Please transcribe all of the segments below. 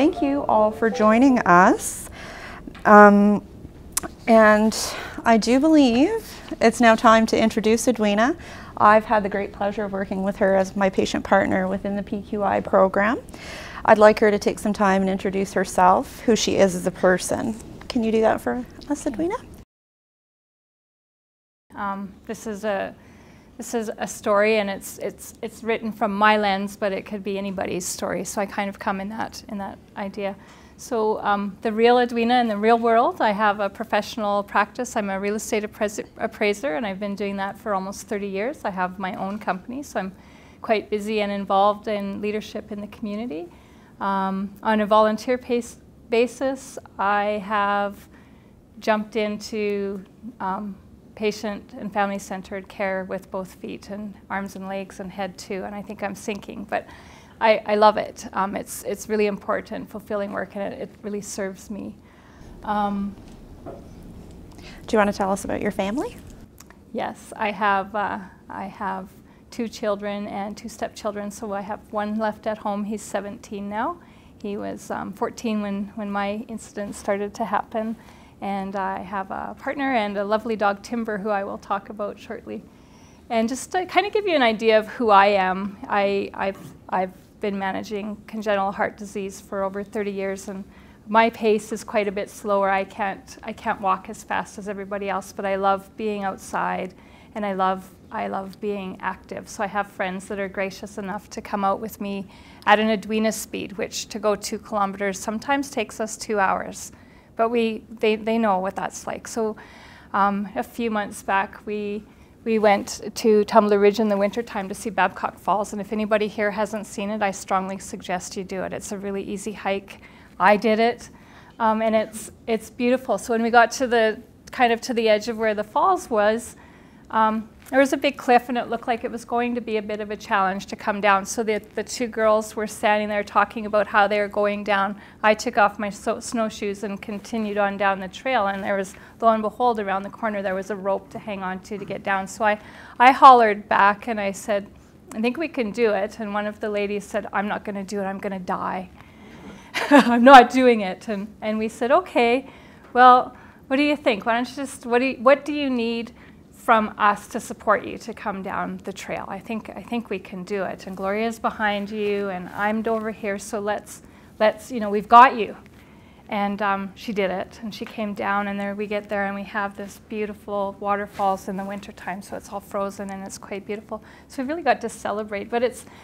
thank you all for joining us. And I do believe it's now time to introduce Edwina. I've had the great pleasure of working with her as my patient partner within the PQI program. I'd like her to take some time and introduce herself, who she is as a person. Can you do that for us, Edwina? This is a story, and it's written from my lens, but it could be anybody's story. So I kind of come in that idea. So the real Edwina in the real world, I have a professional practice. I'm a real estate appraiser, and I've been doing that for almost 30 years. I have my own company, so I'm quite busy and involved in leadership in the community. On a volunteer basis, I have jumped into patient and family-centered care with both feet and arms and legs and head too, and I think I'm sinking, but I love it. It's really important, fulfilling work, and it really serves me. Do you want to tell us about your family? Yes, I have 2 children and 2 stepchildren, so I have one left at home. He's 17 now. He was 14 when my incident started to happen. And I have a partner and a lovely dog, Timber, who I will talk about shortly. And just to kind of give you an idea of who I am, I've been managing congenital heart disease for over 30 years, and my pace is quite a bit slower. I can't walk as fast as everybody else, but I love being outside, and I love being active. So I have friends that are gracious enough to come out with me at an Edwina speed, which to go 2 kilometers sometimes takes us 2 hours. But they know what that's like. So a few months back, we went to Tumbler Ridge in the wintertime to see Babcock Falls. And if anybody here hasn't seen it, I strongly suggest you do it. It's a really easy hike. I did it, and it's beautiful. So when we got to the edge of where the falls was, there was a big cliff, and it looked like it was going to be a bit of a challenge to come down. So the 2 girls were standing there talking about how they were going down. I took off my snowshoes and continued on down the trail, and there was, lo and behold, around the corner there was a rope to hang on to get down. So I hollered back and I said, I think we can do it. And one of the ladies said, I'm not going to do it, I'm going to die. I'm not doing it. And we said, okay, well, what do you think? Why don't you just, what do you need from us to support you to come down the trail? I think we can do it. And Gloria's behind you, and I'm over here, so let's we've got you. And she did it, and she came down, and there we get there, and we have this beautiful waterfalls in the wintertime, so it's all frozen, and it's quite beautiful. So we really got to celebrate, but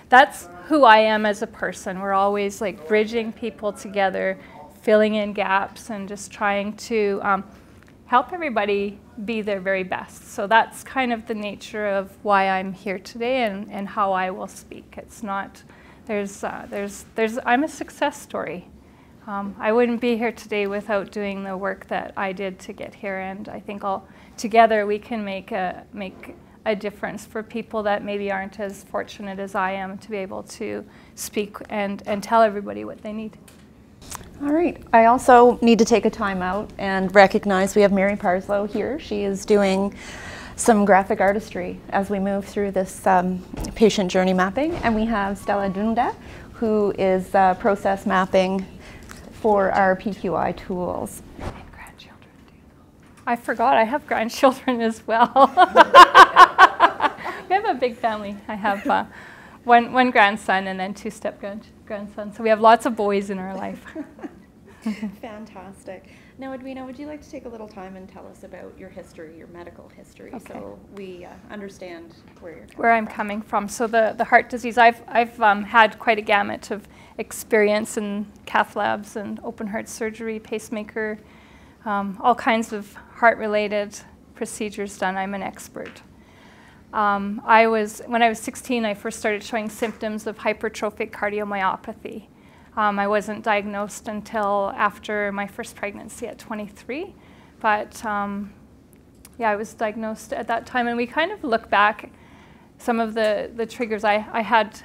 that's who I am as a person. We're always like bridging people together, filling in gaps, and just trying to help everybody be their very best. So that's kind of the nature of why I'm here today and how I will speak. It's not, I'm a success story. I wouldn't be here today without doing the work that I did to get here, and I think all together we can make a difference for people that maybe aren't as fortunate as I am to be able to speak and tell everybody what they need. All right. I also need to take a time out and recognize we have Mary Parslow here. She is doing some graphic artistry as we move through this patient journey mapping. And we have Stella Dunda, who is process mapping for our PQI tools. I have grandchildren, do you know? I forgot I have grandchildren as well. We have a big family. I have one grandson and then 2 step-grandsons. So we have lots of boys in our life. Fantastic. Now, Edwina, would you like to take a little time and tell us about your history, your medical history, okay, so we understand where I'm coming from. So the heart disease, I've had quite a gamut of experience in cath labs and open heart surgery, pacemaker, all kinds of heart-related procedures done. I'm an expert. When I was 16, I first started showing symptoms of hypertrophic cardiomyopathy. I wasn't diagnosed until after my first pregnancy at 23, but yeah, I was diagnosed at that time, and we kind of look back some of the triggers. I had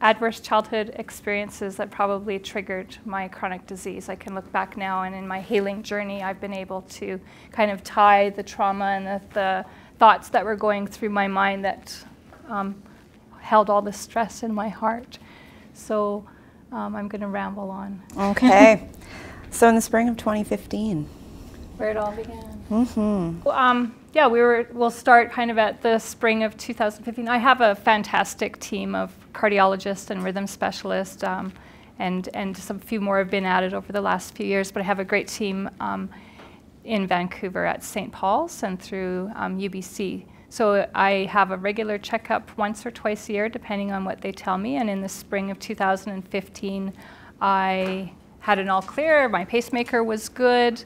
adverse childhood experiences that probably triggered my chronic disease. I can look back now, and in my healing journey, I've been able to kind of tie the trauma and the thoughts that were going through my mind that held all the stress in my heart. So I'm going to ramble on. Okay. So in the spring of 2015. Where it all began. Mm-hmm. Yeah, we'll start kind of at the spring of 2015. I have a fantastic team of cardiologists and rhythm specialists, and some few more have been added over the last few years, but I have a great team in Vancouver at St. Paul's and through UBC. So I have a regular checkup once or twice a year, depending on what they tell me. And in the spring of 2015, I had an all clear. My pacemaker was good.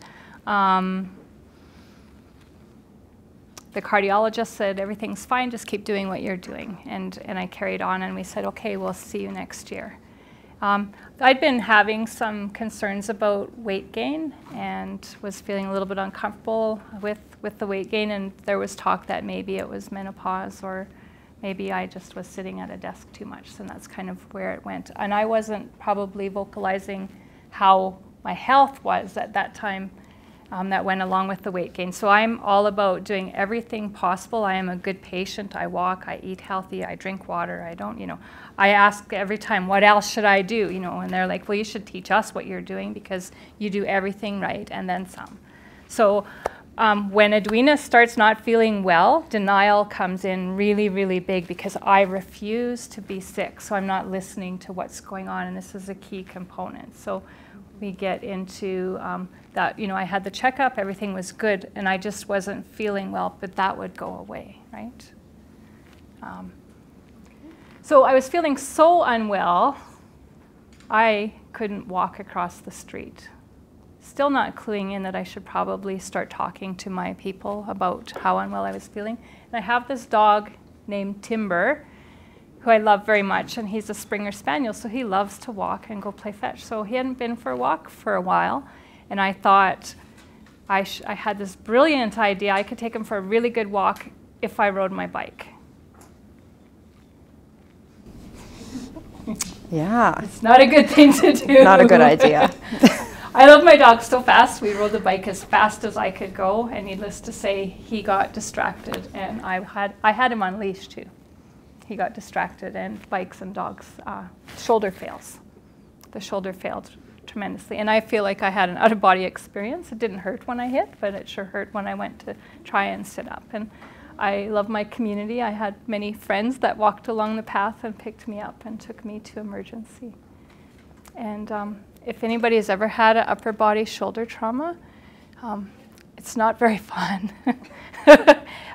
The cardiologist said, everything's fine, just keep doing what you're doing. And I carried on, and we said, okay, we'll see you next year. I'd been having some concerns about weight gain and was feeling a little bit uncomfortable with the weight gain, and there was talk that maybe it was menopause, or maybe I just was sitting at a desk too much, and that's kind of where it went. And I wasn't probably vocalizing how my health was at that time. That went along with the weight gain. So I'm all about doing everything possible. I am a good patient. I walk, I eat healthy, I drink water. I don't, I ask every time, what else should I do? And they're like, well, you should teach us what you're doing because you do everything right and then some. So when Edwina starts not feeling well, denial comes in really, really big because I refuse to be sick. So I'm not listening to what's going on, and this is a key component. So we get into that, I had the checkup, everything was good, and I just wasn't feeling well, but that would go away, right? So I was feeling so unwell, I couldn't walk across the street. Still not cluing in that I should probably start talking to my people about how unwell I was feeling. And I have this dog named Timber, who I love very much, and he's a Springer Spaniel, so he loves to walk and go play fetch. So he hadn't been for a walk for a while, and I thought I had this brilliant idea. I could take him for a really good walk if I rode my bike. Yeah. It's not a good thing to do. Not a good idea. I love my dog so fast. We rode the bike as fast as I could go, and needless to say, he got distracted, and I had him on leash too. He got distracted, and bikes and dogs, shoulder fails. The shoulder failed tremendously, and I feel like I had an out-of-body experience. It didn't hurt when I hit, but it sure hurt when I went to try and sit up. And I love my community. I had many friends that walked along the path and picked me up and took me to emergency. And if anybody has ever had an upper body shoulder trauma, it's not very fun.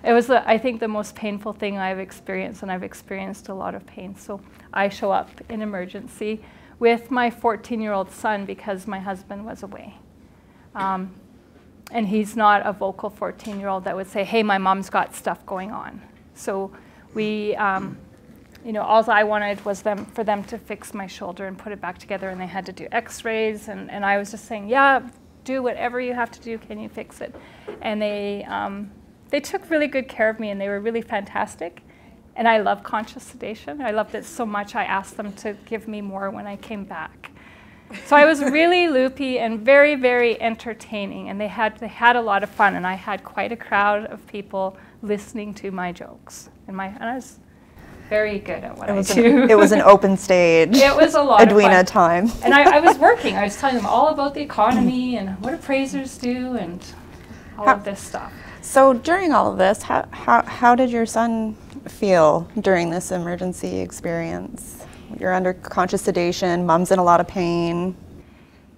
It was, I think, the most painful thing I've experienced, and I've experienced a lot of pain. So I show up in emergency with my 14-year-old son because my husband was away. And he's not a vocal 14-year-old that would say, hey, my mom's got stuff going on. So we, all I wanted was for them to fix my shoulder and put it back together, and they had to do x-rays, and I was just saying, yeah, do whatever you have to do, can you fix it? And they took really good care of me, and they were really fantastic. And I love conscious sedation. I loved it so much I asked them to give me more when I came back. So I was really loopy and very, very entertaining, and they had a lot of fun, and I had quite a crowd of people listening to my jokes. And I was very good at what I do. It was an open stage. It was a lot Edwina of fun. time. And I was working. I was telling them all about the economy and what appraisers do and all of this stuff. So during all of this, how did your son feel during this emergency experience? You're under conscious sedation, mom's in a lot of pain.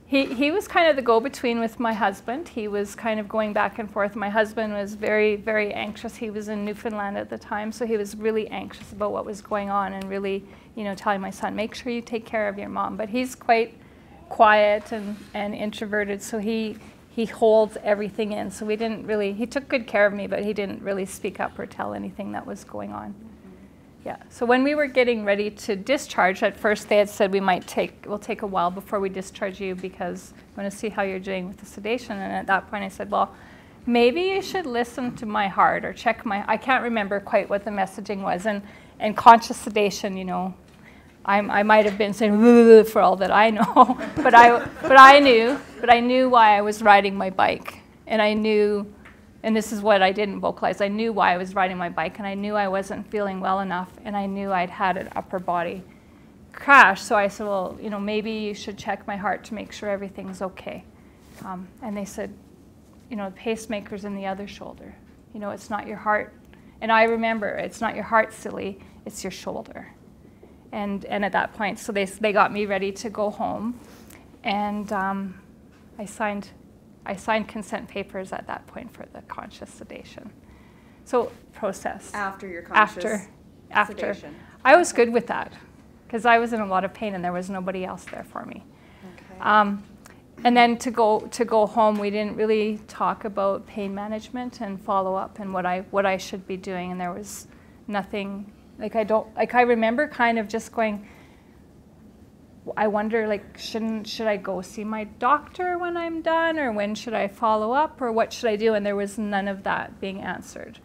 He was kind of the go-between with my husband. He was kind of going back and forth. My husband was very, very anxious. He was in Newfoundland at the time, so he was really anxious about what was going on and really, telling my son, make sure you take care of your mom. But he's quite quiet and introverted, so he holds everything in. So he took good care of me, but he didn't really speak up or tell anything that was going on. Yeah, so when we were getting ready to discharge, at first they had said we'll take a while before we discharge you because we want to see how you're doing with the sedation. And at that point I said, well, maybe you should listen to my heart or check I can't remember quite what the messaging was. And conscious sedation, I might have been saying for all that I know, but I knew why I was riding my bike, and I knew. And this is what I didn't vocalize. I knew why I was riding my bike, and I knew I wasn't feeling well enough, and I knew I'd had an upper body crashed. So I said, well, you know, maybe you should check my heart to make sure everything's okay. And they said, you know, the pacemaker's in the other shoulder. You know, it's not your heart. And I remember, it's not your heart, silly, it's your shoulder. And at that point, so they got me ready to go home. And I signed consent papers at that point for the conscious sedation. So process. After your conscious after. sedation. I was good with that because I was in a lot of pain and there was nobody else there for me. Okay. And then to go home, we didn't really talk about pain management and follow up and what I should be doing. And there was nothing, I remember kind of just going, I wonder, like, should I go see my doctor when I'm done, or when should I follow up, or what should I do? And there was none of that being answered.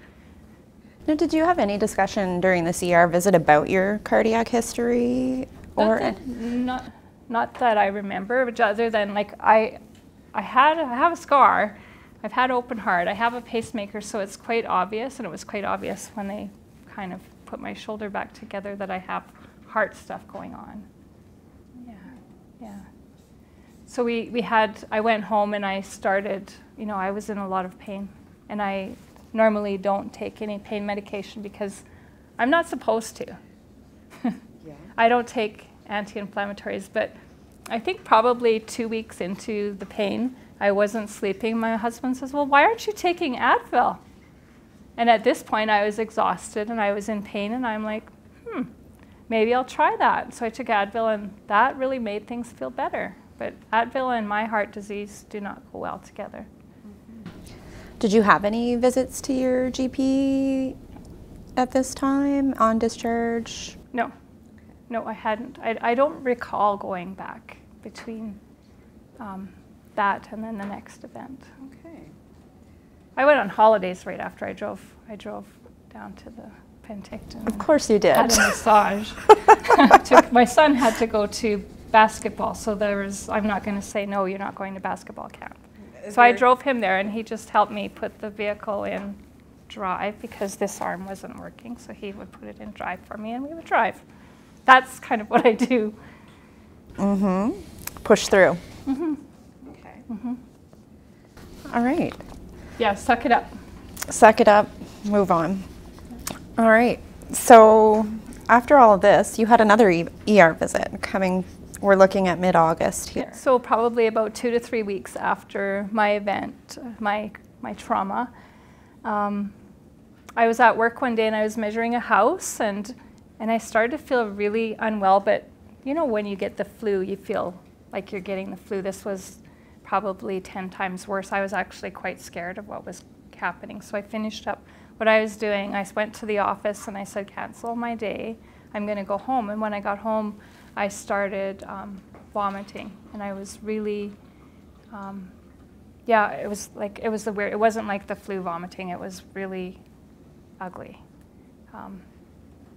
Now, did you have any discussion during the ER visit about your cardiac history? Not that I remember, but other than, like, I have a scar, I've had open heart, I have a pacemaker, so it's quite obvious, and it was quite obvious when they kind of put my shoulder back together that I have heart stuff going on. Yeah. So I went home and I started, you know, I was in a lot of pain, and I normally don't take any pain medication because I'm not supposed to. Yeah. I don't take anti-inflammatories, but I think probably 2 weeks into the pain, I wasn't sleeping. My husband says, well, why aren't you taking Advil? And at this point, I was exhausted and I was in pain, and I'm like, maybe I'll try that. So I took Advil, and that really made things feel better. But Advil and my heart disease do not go well together. Did you have any visits to your GP at this time on discharge? No. No, I hadn't. I don't recall going back between that and then the next event. Okay. I went on holidays right after I drove down to the Penticton. Of course you did. Had a massage. My son had to go to basketball, so I'm not going to say, no, you're not going to basketball camp. So I drove him there, and he just helped me put the vehicle in drive because this arm wasn't working, so he would put it in drive for me, and we would drive. That's kind of what I do. Mm-hmm. Push through. Mm-hmm. Okay. Mm-hmm. All right. Yeah, suck it up. Suck it up, move on. All right. So after all of this, you had another ER visit coming. We're looking at mid-August here. So probably about 2 to 3 weeks after my event, my trauma. I was at work one day and I was measuring a house, and I started to feel really unwell. But you know, when you get the flu, you feel like you're getting the flu. This was probably 10 times worse. I was actually quite scared of what was happening. So I finished up what I was doing. I went to the office and I said, cancel my day. I'm going to go home. And when I got home, I started vomiting, and I was really, it wasn't like the flu vomiting. It was really ugly.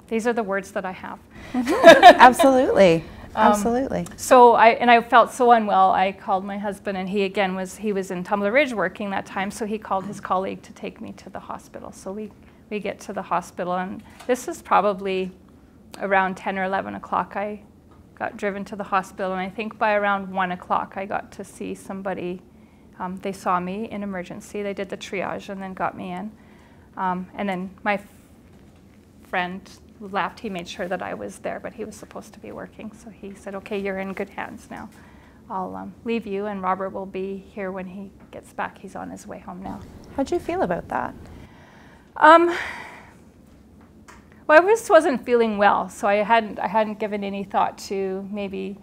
These are the words that I have. Absolutely. Absolutely. So I felt so unwell. I called my husband, and he was in Tumbler Ridge working that time, so he called his colleague to take me to the hospital. So we get to the hospital, and this is probably around 10 or 11 o'clock. I got driven to the hospital, and I think by around 1 o'clock I got to see somebody. They saw me in emergency. They did the triage and then got me in. And then my friend left. He made sure that I was there, but he was supposed to be working. So he said, okay, you're in good hands now. I'll leave you, and Robert will be here when he gets back. He's on his way home now. How'd you feel about that? Well, I just wasn't feeling well, so I hadn't given any thought to maybe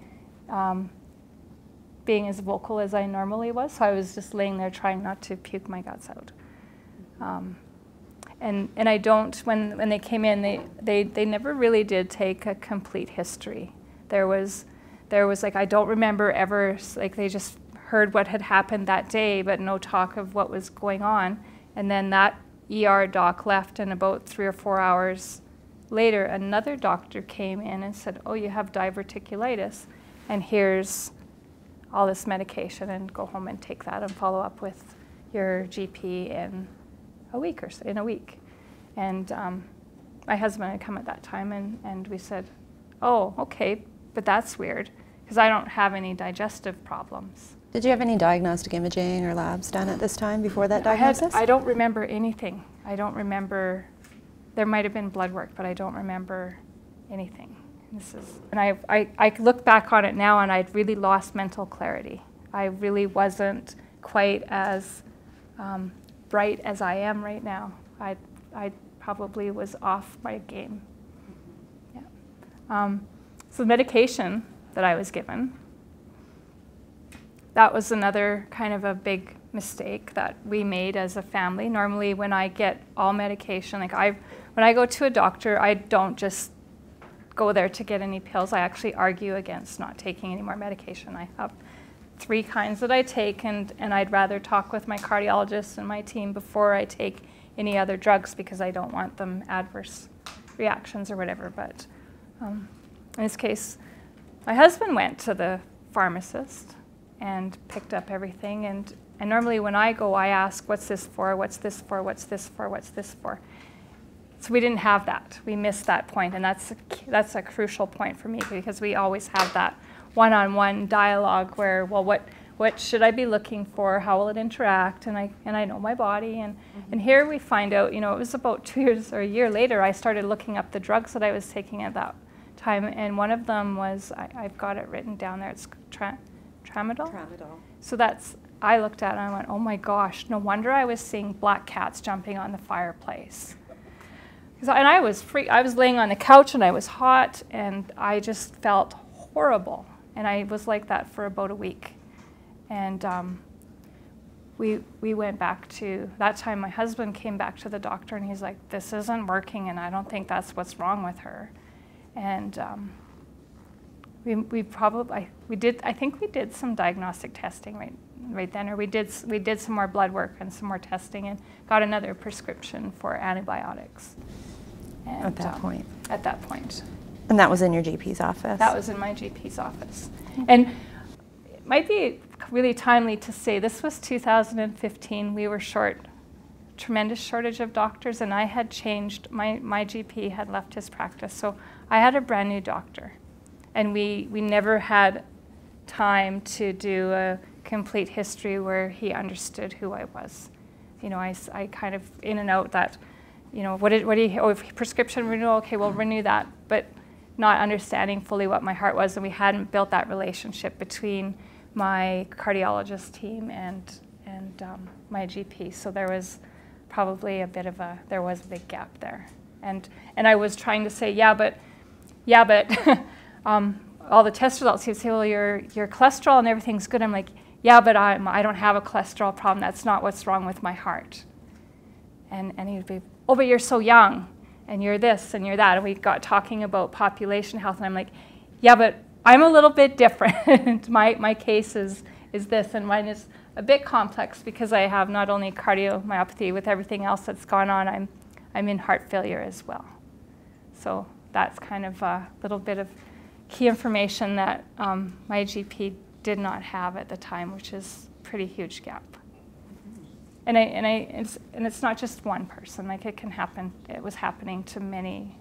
being as vocal as I normally was. So I was just laying there trying not to puke my guts out. And I don't, when they came in, they never really did take a complete history. There was like, I don't remember ever, like they just heard what had happened that day, but no talk of what was going on. And then that ER doc left, and about 3 or 4 hours later, another doctor came in and said, oh, you have diverticulitis, and here's all this medication, and go home and take that and follow up with your GP in a week or so, And my husband had come at that time, and we said, oh, okay, but that's weird because I don't have any digestive problems. Did you have any diagnostic imaging or labs done at this time before that diagnosis? I don't remember anything. I don't remember, there might have been blood work, but I don't remember anything. And I look back on it now and I'd really lost mental clarity. I really wasn't quite as bright as I am right now. I probably was off my game. Yeah. So the medication that I was given, that was another kind of a big mistake that we made as a family. Normally when I get all medication, like when I go to a doctor, I don't just go there to get any pills. I actually argue against not taking any more medication. I have 3 kinds that I take, and I'd rather talk with my cardiologist and my team before I take any other drugs because I don't want them adverse reactions or whatever. But in this case, my husband went to the pharmacist and picked up everything. And normally when I go, I ask, what's this for? What's this for? What's this for? What's this for? So we didn't have that. We missed that point, and that's a crucial point for me because we always have that one-on-one dialogue where, well, what should I be looking for? How will it interact? And I know my body. And here we find out, you know, it was about 2 years or a year later, I started looking up the drugs that I was taking at that time, and one of them was, I've got it written down there, it's tramadol. Tramadol. So I looked at it and I went, oh my gosh, no wonder I was seeing black cats jumping on the fireplace. And I was laying on the couch and I was hot and I just felt horrible. And I was like that for about a week. And we went back to, that time my husband came back to the doctor and he's like, this isn't working and I don't think that's what's wrong with her. And I think we did some diagnostic testing right then, or we did some more blood work and some more testing and got another prescription for antibiotics. And, at that point? At that point. And that was in your GP's office? That was in my GP's office. And it might be really timely to say this was 2015. We were tremendous shortage of doctors, and I had changed, my GP had left his practice. So I had a brand new doctor. And we never had time to do a complete history where he understood who I was. You know, I kind of in and out that, you know, what do you, oh, prescription renewal, okay, we'll renew that, but not understanding fully what my heart was, and we hadn't built that relationship between my cardiologist team and my GP. So there was probably a big gap there. And I was trying to say, yeah, but all the test results, he'd say, well, your cholesterol and everything's good. I'm like, yeah, but I don't have a cholesterol problem. That's not what's wrong with my heart. And he'd be, oh, but you're so young, and you're this, and you're that. And we got talking about population health, and I'm like, yeah, but I'm a little bit different. my case is this, and mine is a bit complex because I have not only cardiomyopathy with everything else that's gone on, I'm in heart failure as well. So that's kind of a little bit of key information that my GP did not have at the time, which is a pretty huge gap. And it's not just one person. Like, it can happen. It was happening to many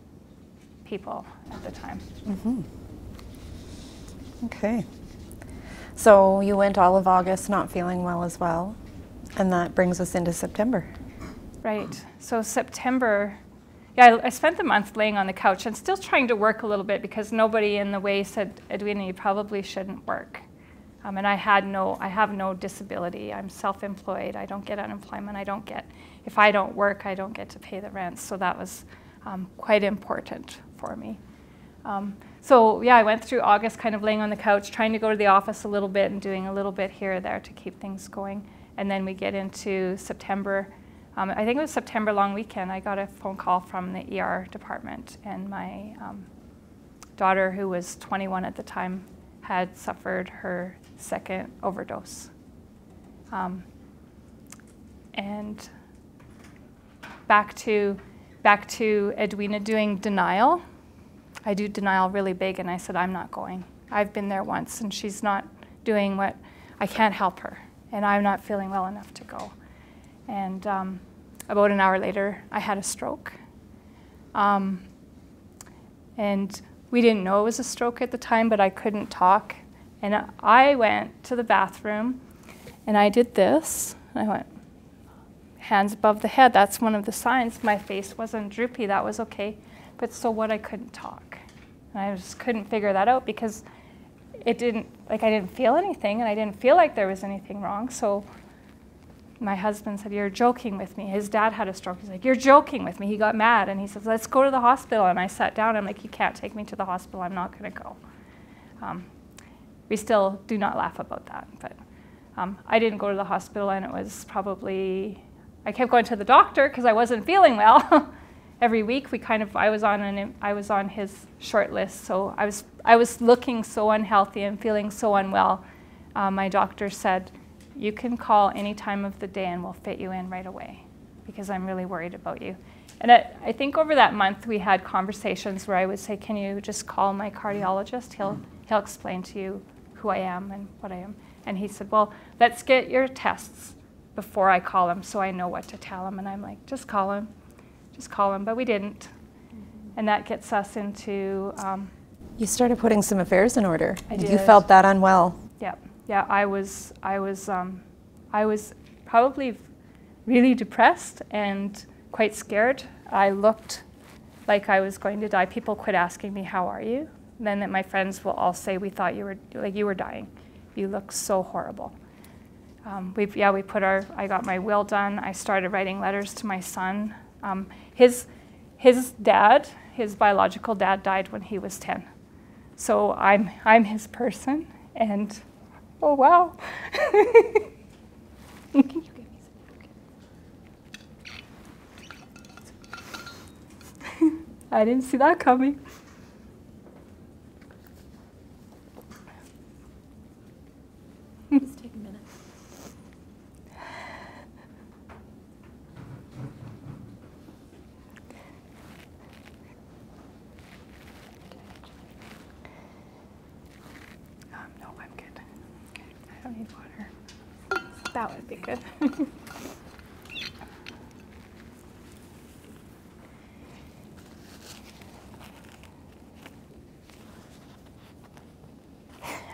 people at the time. Mm-hmm. Okay. So you went all of August not feeling well as well, and that brings us into September. Right. So September, yeah, I spent the month laying on the couch and still trying to work a little bit because nobody in the way said, Edwina, you probably shouldn't work. And I have no disability. I'm self-employed. I don't get unemployment. If I don't work, I don't get to pay the rent. So that was quite important for me. So yeah, I went through August kind of laying on the couch, trying to go to the office a little bit and doing a little bit here or there to keep things going. And then we get into September. I think it was September long weekend. I got a phone call from the ER department, and my daughter, who was 21 at the time, had suffered her second overdose. And back to Edwina doing denial. I do denial really big, and I said, I'm not going. I've been there once, and she's not doing what, I can't help her, and I'm not feeling well enough to go. And about an hour later, I had a stroke. And we didn't know it was a stroke at the time, but I couldn't talk. And I went to the bathroom and I did this. I went, hands above the head, that's one of the signs. My face wasn't droopy, that was okay. But so what, I couldn't talk. And I just couldn't figure that out because it didn't, like I didn't feel anything and I didn't feel like there was anything wrong. So my husband said, "You're joking with me." His dad had a stroke. He's like, "You're joking with me." He got mad and he says, "Let's go to the hospital." And I sat down. I'm like, "You can't take me to the hospital. I'm not going to go." We still do not laugh about that. But I didn't go to the hospital, and it was probably, I kept going to the doctor because I wasn't feeling well. Every week I was on his short list. So I was looking so unhealthy and feeling so unwell. My doctor said, "You can call any time of the day and we'll fit you in right away because I'm really worried about you." And I think over that month we had conversations where I would say, "Can you just call my cardiologist? He'll explain to you who I am and what I am." And he said, "Well, let's get your tests before I call him so I know what to tell him." And I'm like, "Just call him. Just call him." But we didn't. And that gets us into... You started putting some affairs in order. I did. You felt that unwell. Yeah, I was probably really depressed and quite scared. I looked like I was going to die. People quit asking me, "How are you?" Then that my friends will all say, "We thought you were dying. You look so horrible." I got my will done. I started writing letters to my son. His dad, his biological dad, died when he was 10. So I'm his person, and oh wow. I didn't see that coming. Just take a minute. No, I'm good. Okay, I don't need water. That would be good.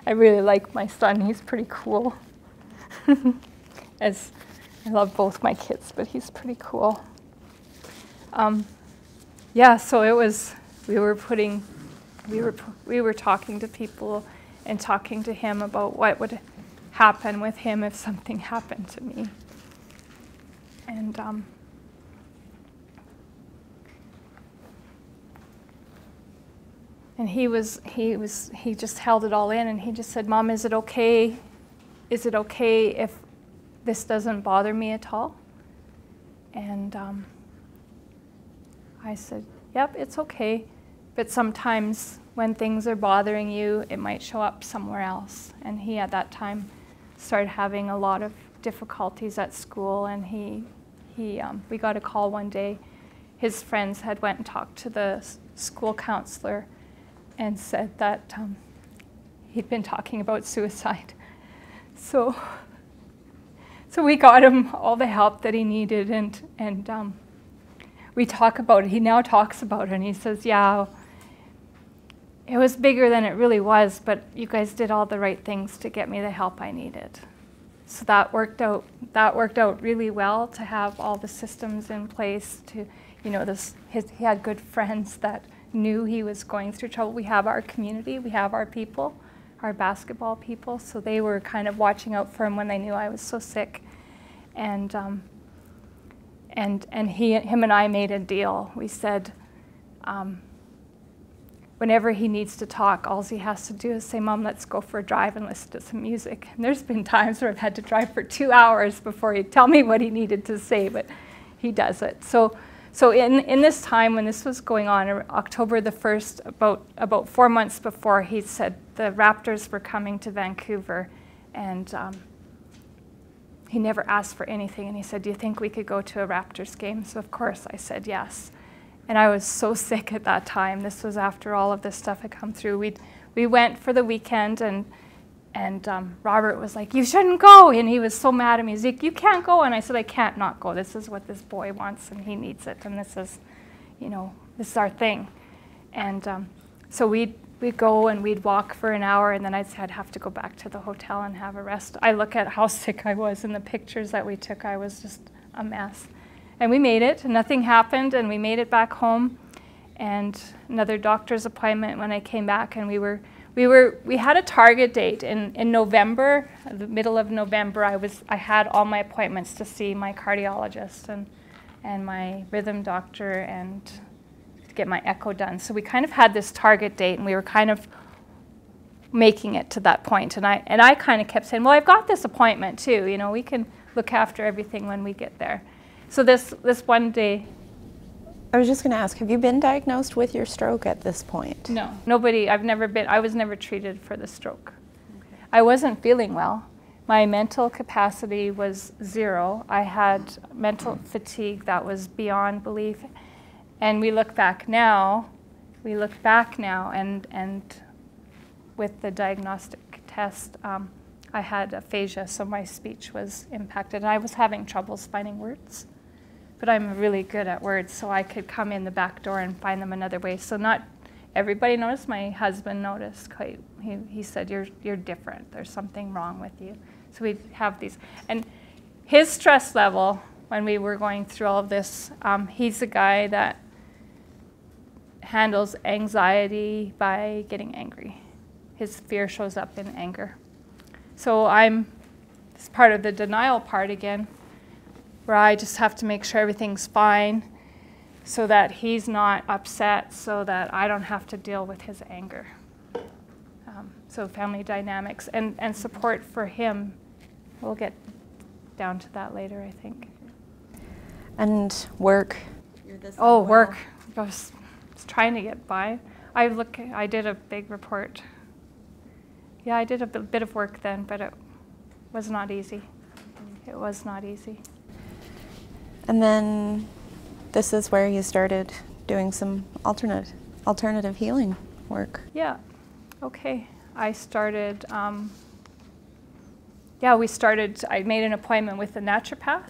I really like my son. He's pretty cool. As I love both my kids, but he's pretty cool. Yeah, so it was. We were talking to people and talking to him about what would happen with him if something happened to me. And he just held it all in, and he just said, "Mom, is it okay? Is it okay if this doesn't bother me at all?" And I said, "Yep, it's okay. But sometimes when things are bothering you, it might show up somewhere else." And he, at that time, started having a lot of difficulties at school, and we got a call one day. His friends had went and talked to the school counselor and said that he'd been talking about suicide. So we got him all the help that he needed, and we talk about it. He now talks about it, and he says, "Yeah, it was bigger than it really was, but you guys did all the right things to get me the help I needed." So that worked out. That worked out really well, to have all the systems in place. To, he had good friends that knew he was going through trouble. We have our community, we have our people, our basketball people, so they were kind of watching out for him when they knew I was so sick. And him and I made a deal. We said, whenever he needs to talk, all he has to do is say, "Mom, let's go for a drive and listen to some music." And there's been times where I've had to drive for 2 hours before he'd tell me what he needed to say, but he does it. So in this time when this was going on, October the 1st, about 4 months before, he said the Raptors were coming to Vancouver, and he never asked for anything. And he said, "Do you think we could go to a Raptors game?" So of course I said yes. And I was so sick at that time. This was after all of this stuff had come through. We went for the weekend, and Robert was like, "You shouldn't go." And he was so mad at me. He's like, "You can't go." And I said, "I can't not go. This is what this boy wants, and he needs it. And this is, this is our thing." And So we'd go and we'd walk for an hour, and then I'd have to go back to the hotel and have a rest. I look at how sick I was in the pictures that we took. I was just a mess. And we made it, and nothing happened, and we made it back home. And another doctor's appointment when I came back, and we had a target date in November, the middle of November. I had all my appointments to see my cardiologist and my rhythm doctor and to get my echo done. So we kind of had this target date, and we were kind of making it to that point. And I kind of kept saying, well, I've got this appointment too. You know, we can look after everything when we get there. So this one day. I was just going to ask, have you been diagnosed with your stroke at this point? No, nobody. I was never treated for the stroke. Okay. I wasn't feeling well. My mental capacity was 0. I had mental fatigue that was beyond belief. And we look back now, and with the diagnostic test, I had aphasia, so my speech was impacted. And I was having troubles finding words. But I'm really good at words, so I could come in the back door and find them another way. So not everybody noticed. My husband noticed. He said, you're different. There's something wrong with you. So we'd have these. And his stress level, when we were going through all of this, he's a guy that handles anxiety by getting angry. His fear shows up in anger. So it's part of the denial part again, where I just have to make sure everything's fine so that he's not upset, so that I don't have to deal with his anger. So family dynamics and support for him. We'll get down to that later, I think. And work? Work. I was trying to get by. I did a big report. Yeah, I did a bit of work then, but it was not easy. It was not easy. And then this is where you started doing some alternative healing work. Yeah. Okay. I started, I made an appointment with a naturopath,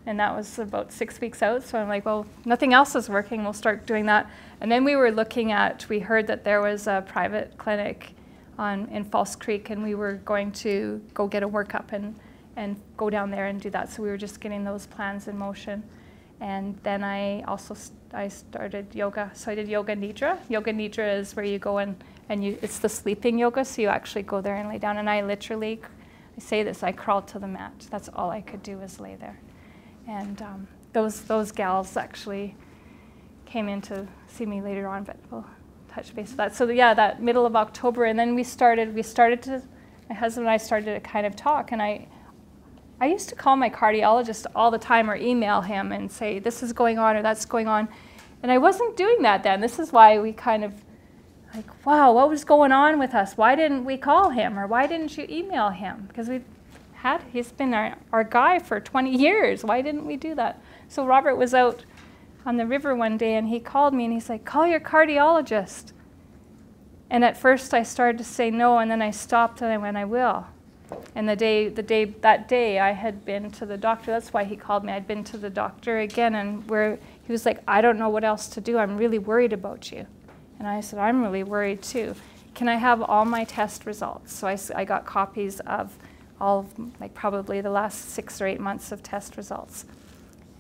and that was about 6 weeks out. So I'm like, well, nothing else is working. We'll start doing that. And then we heard that there was a private clinic in False Creek, and we were going to go get a workup and go down there and do that. So we were just getting those plans in motion. And then I started yoga. So I did Yoga Nidra. Yoga Nidra is where you go and it's the sleeping yoga, so you actually go there and lay down. And I say this, I crawled to the mat. That's all I could do was lay there. And those gals actually came in to see me later on, but we'll touch base with that. So yeah, that middle of October, and then my husband and I started to kind of talk, and I used to call my cardiologist all the time or email him and say, this is going on or that's going on. And I wasn't doing that then. This is why we kind of like, wow, what was going on with us? Why didn't we call him, or why didn't you email him? Because he's been our guy for 20 years. Why didn't we do that? So Robert was out on the river one day, and he called me and he's like, call your cardiologist. And at first I started to say no, and then I stopped and I went, I will. And that day I had been to the doctor. That's why he called me. I'd been to the doctor again, and where he was like, I don't know what else to do. I'm really worried about you. And I said, I'm really worried too. Can I have all my test results? So I got copies of all of, like, probably the last 6 or 8 months of test results.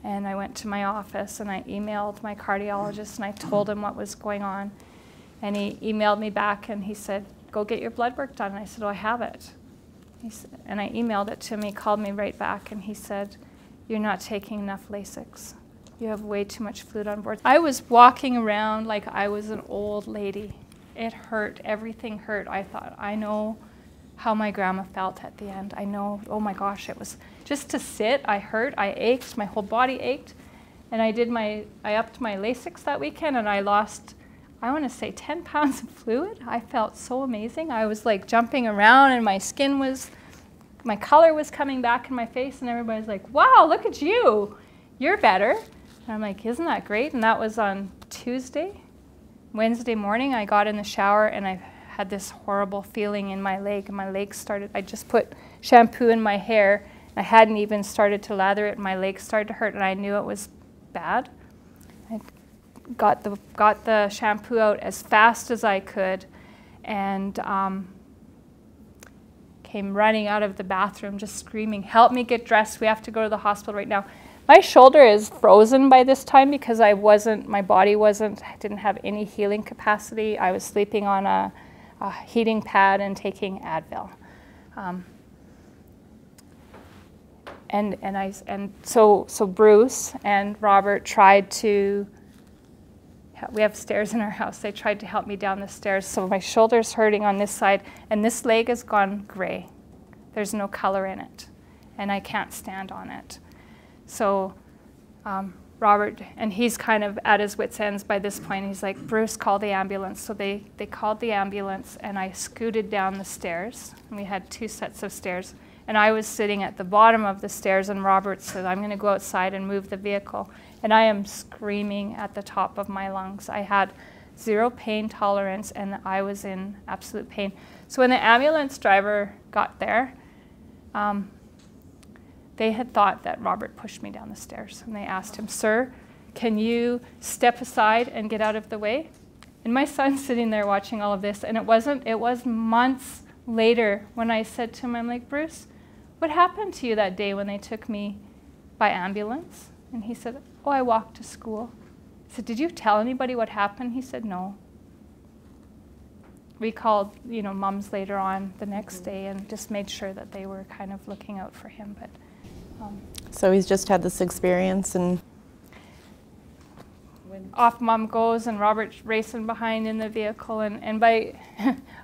And I went to my office and I emailed my cardiologist and I told him what was going on. And he emailed me back and he said, go get your blood work done. And I said, oh, I have it. And I emailed it to him. He called me right back and he said, you're not taking enough Lasix. You have way too much fluid on board. I was walking around like I was an old lady. It hurt. Everything hurt. I thought, I know how my grandma felt at the end. I know, oh my gosh, it was just to sit. I hurt. I ached. My whole body ached. And I upped my Lasix that weekend, and I lost, I want to say 10 pounds of fluid. I felt so amazing. I was like jumping around, and my color was coming back in my face, and everybody's like, wow, look at you. You're better. And I'm like, isn't that great? And that was on Tuesday. Wednesday morning, I got in the shower, and I had this horrible feeling in my leg, and my leg started, I just put shampoo in my hair. I hadn't even started to lather it, and my leg started to hurt, and I knew it was bad. I got the shampoo out as fast as I could, and came running out of the bathroom just screaming, "Help me get dressed, we have to go to the hospital right now." My shoulder is frozen by this time because my body didn't have any healing capacity. I was sleeping on a heating pad and taking Advil. So Bruce and Robert tried to, we have stairs in our house, they tried to help me down the stairs. So my shoulder's hurting on this side, and this leg has gone gray. There's no color in it, and I can't stand on it. So Robert, and he's kind of at his wit's ends by this point. He's like, "Bruce, call the ambulance." So they called the ambulance, and I scooted down the stairs. And we had 2 sets of stairs. And I was sitting at the bottom of the stairs, and Robert said, "I'm going to go outside and move the vehicle." And I am screaming at the top of my lungs. I had 0 pain tolerance, and I was in absolute pain. So when the ambulance driver got there, they had thought that Robert pushed me down the stairs. And they asked him, "Sir, can you step aside and get out of the way?" And my son's sitting there watching all of this. And it was months later when I said to him, I'm like, "Bruce, what happened to you that day when they took me by ambulance?" And he said, "Oh, I walked to school." I said, "Did you tell anybody what happened?" He said, "No." We called, mums later on the next day and just made sure that they were kind of looking out for him. But So he's just had this experience, and off Mom goes, and Robert's racing behind in the vehicle, and by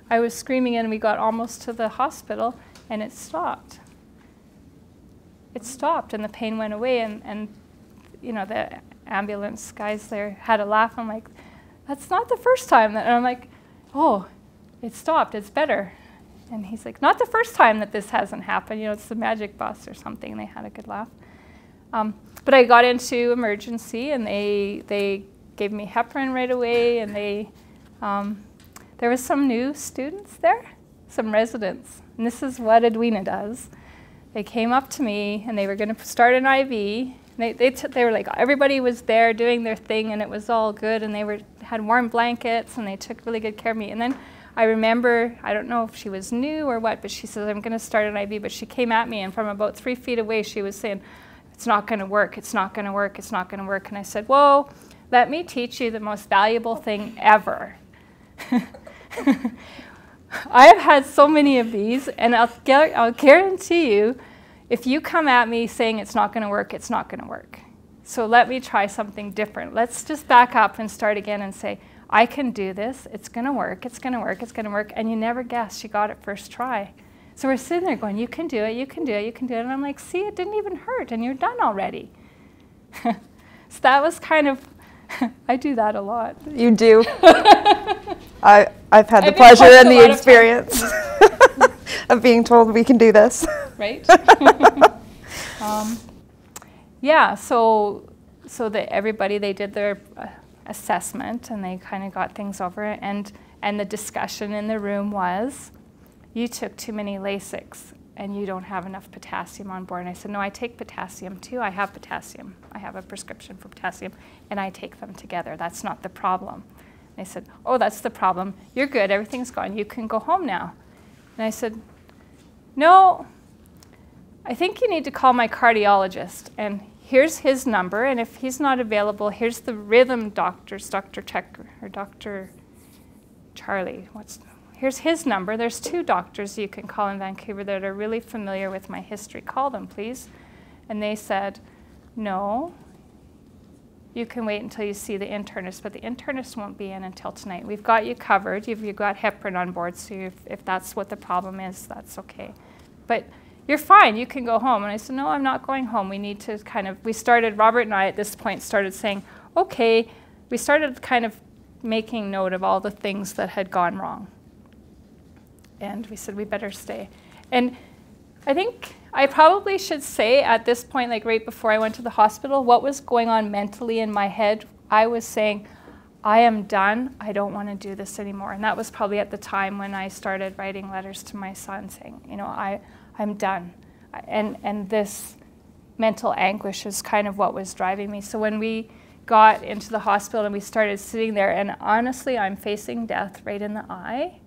I was screaming, and we got almost to the hospital, and it stopped. It stopped, and the pain went away, and the ambulance guys there had a laugh. I'm like, "That's not the first time that," and I'm like, "Oh, it stopped, it's better." And he's like, "Not the first time that this hasn't happened, it's the magic bus or something." And they had a good laugh. But I got into emergency, and they gave me heparin right away, and there was some new students there, some residents, and this is what Edwina does. They came up to me, and they were going to start an IV. They were like, everybody was there doing their thing, and it was all good, and they had warm blankets, and they took really good care of me. And then I remember, I don't know if she was new or what, but she said, "I'm going to start an IV." But she came at me, and from about 3 feet away, she was saying, "It's not going to work, it's not going to work, it's not going to work." And I said, "Whoa, let me teach you the most valuable thing ever." I have had so many of these, and I'll guarantee you, if you come at me saying it's not going to work, it's not going to work. So let me try something different. Let's just back up and start again and say, "I can do this, it's going to work, it's going to work, it's going to work." And you never guess she got it first try. So we're sitting there going, "You can do it, you can do it, you can do it." And I'm like, "See, it didn't even hurt, and you're done already." So that was kind of, I do that a lot. you do. I've had the pleasure and the experience of being told we can do this. Right? Yeah, so everybody, they did their assessment, and they kind of got things over it, and the discussion in the room was, "You took too many Lasix, and you don't have enough potassium on board." And I said, "No, I take potassium too. I have potassium. I have a prescription for potassium, and I take them together. That's not the problem." And they said, "Oh, that's the problem. You're good. Everything's gone. You can go home now." And I said, "No, I think you need to call my cardiologist, and here's his number, and if he's not available, here's the rhythm doctors, Dr. Checker or Dr. Charlie. Here's his number. There's 2 doctors you can call in Vancouver that are really familiar with my history. Call them, please." And they said, "No, you can wait until you see the internist, but the internist won't be in until tonight. We've got you covered. You've got heparin on board, so if that's what the problem is, that's okay. But you're fine, you can go home." And I said, "No, I'm not going home. We need to Robert and I at this point started saying, okay, we started kind of making note of all the things that had gone wrong. And we said, we better stay. And I think I probably should say at this point, like right before I went to the hospital, what was going on mentally in my head. I was saying, I am done. I don't want to do this anymore. And that was probably at the time when I started writing letters to my son saying, I'm done. And this mental anguish is kind of what was driving me. So when we got into the hospital and we started sitting there, and honestly, I'm facing death right in the eye.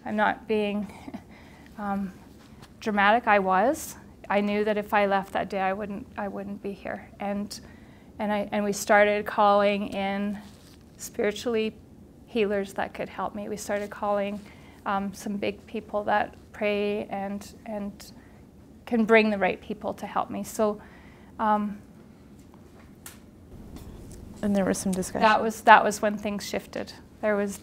I'm not being dramatic. I knew that if I left that day, I wouldn't be here. And we started calling in spiritually healers that could help me. We started calling some big people that pray and can bring the right people to help me. So. And there was some discussion. That was when things shifted. There was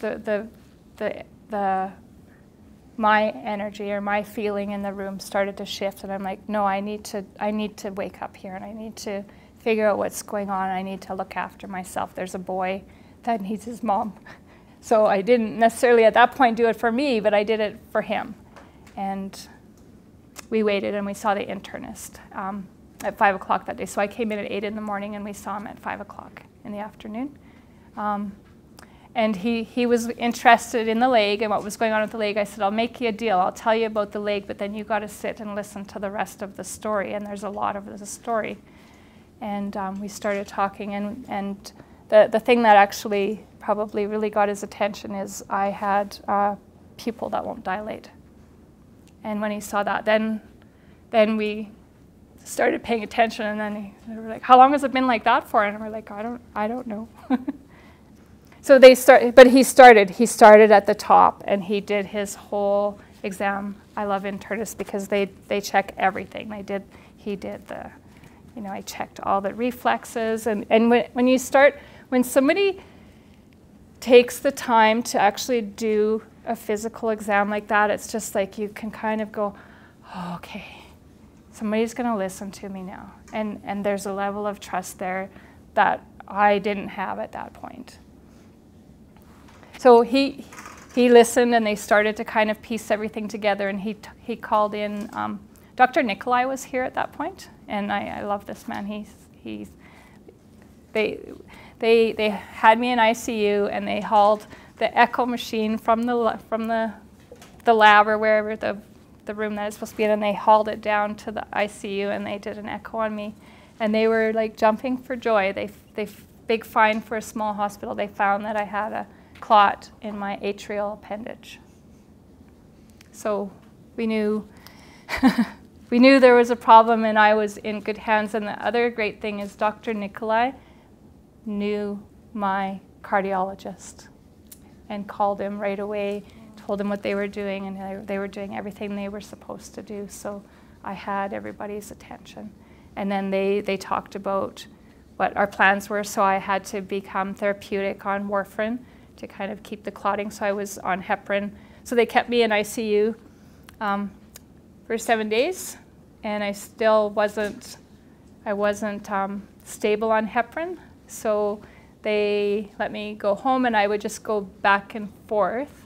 my energy or my feeling in the room started to shift, and I'm like, no, I need to wake up here, and I need to figure out what's going on. I need to look after myself. There's a boy that needs his mom. So I didn't necessarily at that point do it for me, but I did it for him. And we waited and we saw the internist at 5 o'clock that day. So I came in at 8 in the morning and we saw him at 5 o'clock in the afternoon. And he was interested in the leg and what was going on with the leg. I said, I'll make you a deal. I'll tell you about the leg, but then you got to sit and listen to the rest of the story. And there's a lot of the story. And we started talking. And the thing that actually probably really got his attention is I had a pupil that won't dilate. And when he saw that, then we started paying attention, and then they were like, how long has it been like that for? And we're like, I don't know. So he started at the top, and he did his whole exam. I love internists because they check everything. He did the, I checked all the reflexes, and when somebody takes the time to actually do a physical exam like that, it's just like you can kind of go, oh, okay, somebody's going to listen to me now. And there's a level of trust there that I didn't have at that point. So he listened, and they started to kind of piece everything together, and he called in, Dr. Nikolai was here at that point, and I love this man. They had me in ICU, and they hauled the echo machine from the lab or wherever the room that it's supposed to be in, and they hauled it down to the ICU, and they did an echo on me, and they were like jumping for joy. They big find for a small hospital. They found that I had a clot in my atrial appendage. So we knew there was a problem, and I was in good hands. And the other great thing is Dr. Nikolai knew my cardiologist and called him right away, told him what they were doing, and they were doing everything they were supposed to do. So I had everybody's attention. And then they talked about what our plans were, so I had to become therapeutic on warfarin to kind of keep the clotting, so I was on heparin. So they kept me in ICU for 7 days, and I still wasn't stable on heparin, so they let me go home, and I would just go back and forth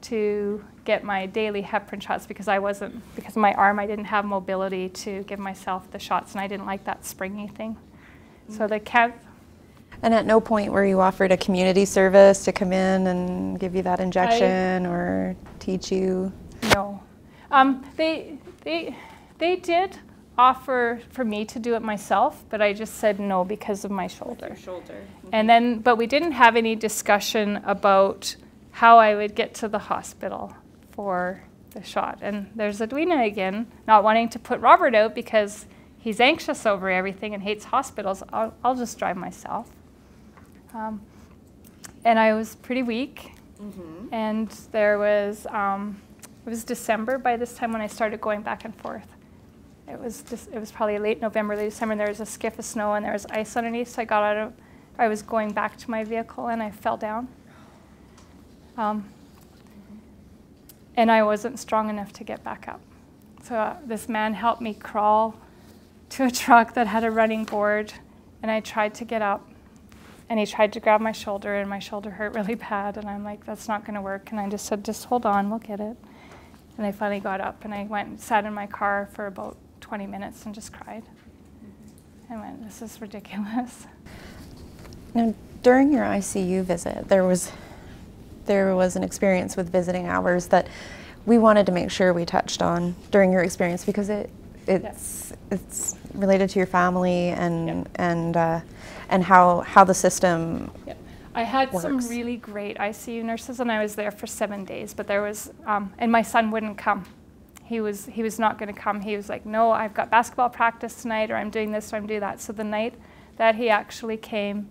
to get my daily heparin shots because of my arm, I didn't have mobility to give myself the shots, and I didn't like that springy thing. So they kept. And at no point were you offered a community service to come in and give you that injection or teach you? No. They did offer for me to do it myself, but I just said no because of my shoulder. Your shoulder. Mm-hmm. And then, but we didn't have any discussion about how I would get to the hospital for the shot. And there's Edwina again, not wanting to put Robert out because he's anxious over everything and hates hospitals. I'll just drive myself. And I was pretty weak. Mm-hmm. And there was, it was December by this time when I started going back and forth. It was probably late November, late December, and there was a skiff of snow and there was ice underneath, so I was going back to my vehicle and I fell down. And I wasn't strong enough to get back up. So this man helped me crawl to a truck that had a running board, and I tried to get up, and he tried to grab my shoulder, and my shoulder hurt really bad, and I'm like, that's not going to work, and I just said, just hold on, we'll get it. And I finally got up, and I went and sat in my car for about 20 minutes and just cried. I went, this is ridiculous. Now, during your ICU visit, there was an experience with visiting hours that we wanted to make sure we touched on during your experience because it's related to your family and Yep. and how the system. Yep. I had some works. really great ICU nurses, and I was there for 7 days. But there was, and my son wouldn't come. He was not going to come. He was like, no, I've got basketball practice tonight, or I'm doing this, or I'm doing that. So the night that he actually came,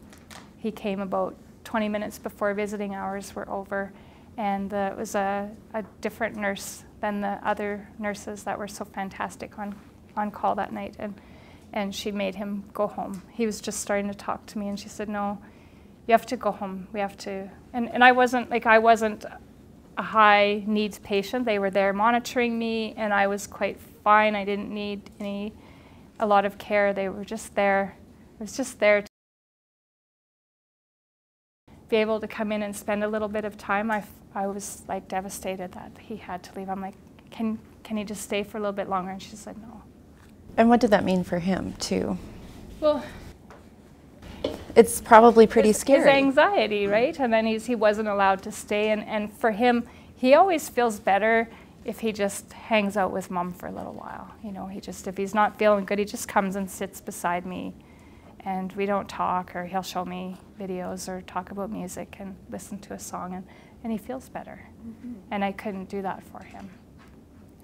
he came about 20 minutes before visiting hours were over, and it was a different nurse than the other nurses that were so fantastic on call that night, and she made him go home. He was just starting to talk to me, and she said, no, you have to go home. We have to, and I wasn't a high needs patient. They were there monitoring me, and I was quite fine. I didn't need a lot of care. They were just there. I was just there to be able to come in and spend a little bit of time. I was like devastated that he had to leave. I'm like, can he just stay for a little bit longer? And she said no. And what did that mean for him too? Well, it's probably pretty scary. His anxiety, right? And then he wasn't allowed to stay. And for him, he always feels better if he just hangs out with Mom for a little while. You know, if he's not feeling good, he just comes and sits beside me, and we don't talk, or he'll show me videos or talk about music and listen to a song, and he feels better. Mm-hmm. And I couldn't do that for him.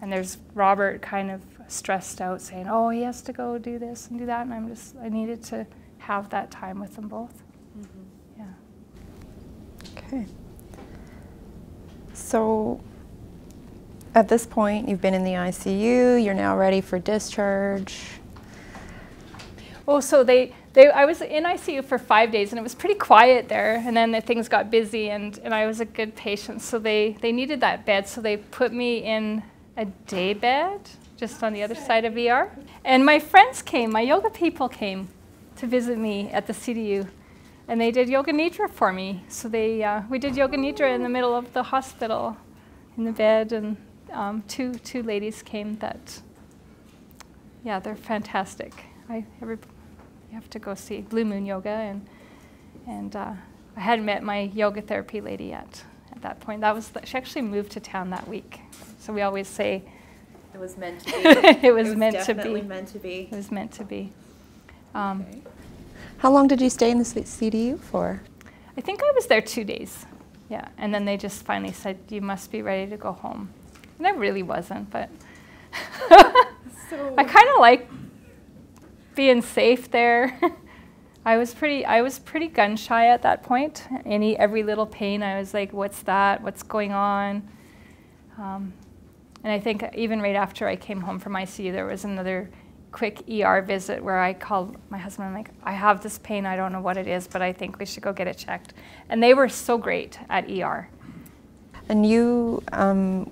And there's Robert kind of stressed out saying, oh, he has to go do this and do that, and I needed to have that time with them both. Mm-hmm. Yeah. Okay. So at this point, you've been in the ICU, you're now ready for discharge. Oh, so I was in ICU for 5 days, and it was pretty quiet there, and then things got busy, and I was a good patient, so they needed that bed, so they put me in a day bed just on the other side of ER. And my friends came, my yoga people came to visit me at the CDU, and they did yoga nidra for me. So we did yoga nidra in the middle of the hospital in the bed, and two ladies came that, yeah, they're fantastic. You have to go see Blue Moon Yoga, and I hadn't met my yoga therapy lady yet at that point. She actually moved to town that week, so we always say it was meant to be. It was meant to be. Definitely meant to be. It was meant to be. Okay. How long did you stay in the CDU for? I think I was there 2 days, yeah, and then they just finally said, you must be ready to go home. And I really wasn't, but I kind of like being safe there. I was pretty gun shy at that point. Every little pain, I was like, what's that? What's going on? And I think even right after I came home from ICU, there was another quick ER visit where I called my husband. I'm like, I have this pain. I don't know what it is, but I think we should go get it checked. And they were so great at ER. And you,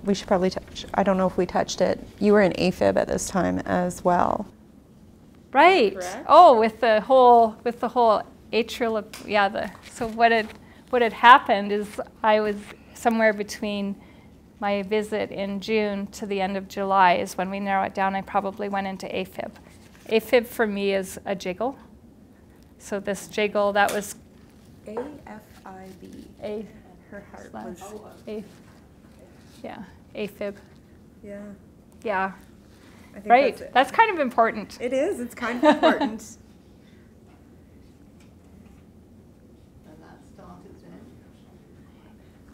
we should probably touch, I don't know if we touched it, you were in AFib at this time as well. Right. Correct. Oh, with the whole atrial, yeah. So what had happened is I was somewhere between my visit in June to the end of July is when we narrow it down. I probably went into AFib. AFib for me is a jiggle. So this jiggle, that was AFib. Her heart was. Yeah, AFib. Yeah. Yeah. I think Right. That's kind of important. It is. It's kind of important.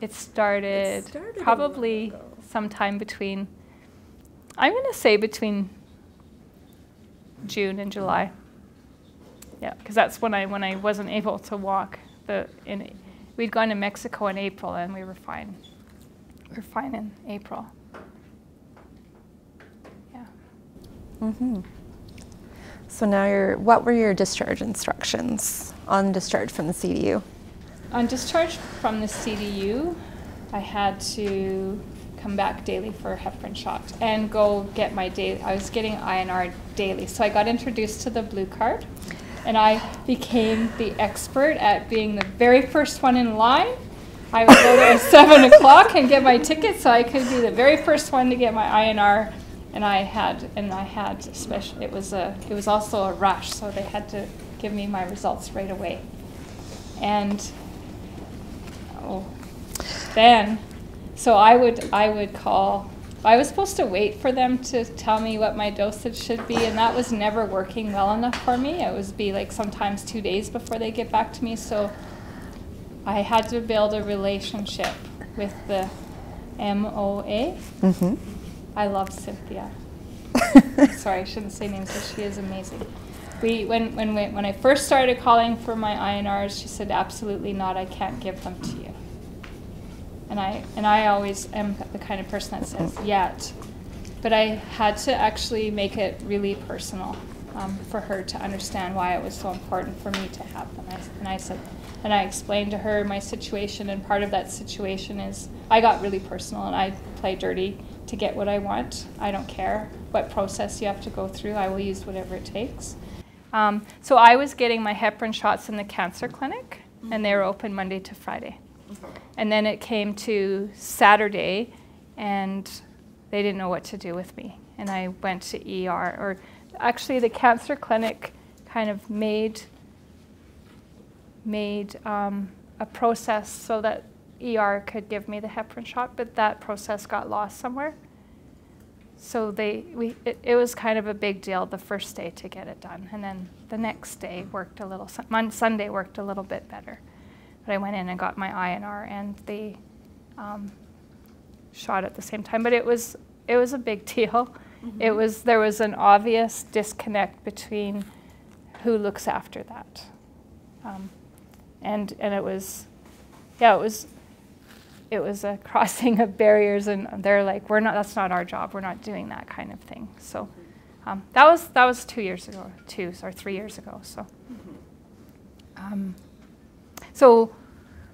It started probably sometime between, I'm going to say between June and July. Yeah, because that's when I wasn't able to walk. We'd gone to Mexico in April, and we were fine. We were fine in April. Yeah. Mm-hmm. So now what were your discharge instructions on discharge from the CDU? On discharge from the CDU, I had to come back daily for a heparin shot and go get my daily. I was getting INR daily. So I got introduced to the blue card, and I became the expert at being the very first one in line. I would go there at 7 o'clock and get my ticket so I could be the very first one to get my INR. And I had special. It was also a rush, so they had to give me my results right away. And then, so I would call I was supposed to wait for them to tell me what my dosage should be, and that was never working well enough for me. It was be like sometimes 2 days before they get back to me. So I had to build a relationship with the MOA. Mm-hmm. I love Cynthia. Sorry, I shouldn't say names, but she is amazing. When I first started calling for my INRs, she said, absolutely not, I can't give them to you. And I always am the kind of person that says, yet. But I had to actually make it really personal for her to understand why it was so important for me to have them. And I explained to her my situation, and part of that situation is I got really personal and I play dirty to get what I want. I don't care what process you have to go through. I will use whatever it takes. So I was getting my heparin shots in the cancer clinic, and they were open Monday to Friday. And then it came to Saturday, and they didn't know what to do with me. And I went to ER, or actually the cancer clinic kind of made a process so that ER could give me the heparin shot, but that process got lost somewhere. So it was kind of a big deal the first day to get it done, and then the next day worked a little. Sunday worked a little bit better, but I went in and got my INR and the shot at the same time. But it was a big deal. Mm-hmm. There was an obvious disconnect between who looks after that, and it was a crossing of barriers, and they're like, that's not our job, we're not doing that kind of thing. So that was 2 years ago, 2 or 3 years ago. So so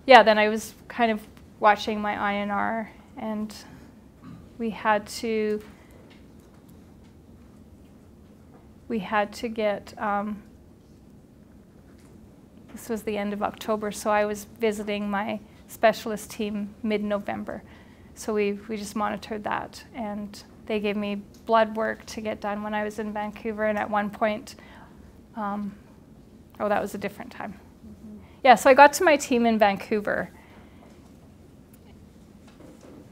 yeah, then I was kind of watching my INR, and we had to get this was the end of October, so I was visiting my specialist team mid-November. So we just monitored that, and they gave me blood work to get done when I was in Vancouver, and at one point, that was a different time. Mm-hmm. Yeah, so I got to my team in Vancouver,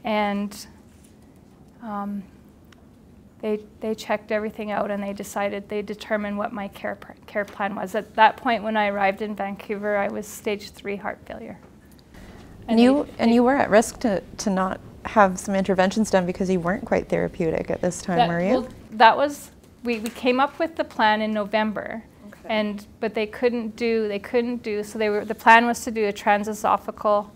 and they checked everything out, and they determined what my care plan was. At that point, when I arrived in Vancouver, I was stage 3 heart failure. And you were at risk to not have some interventions done because you weren't quite therapeutic at this time, were you? Well, we came up with the plan in November, okay. But they couldn't do. So the plan was to do a transesophageal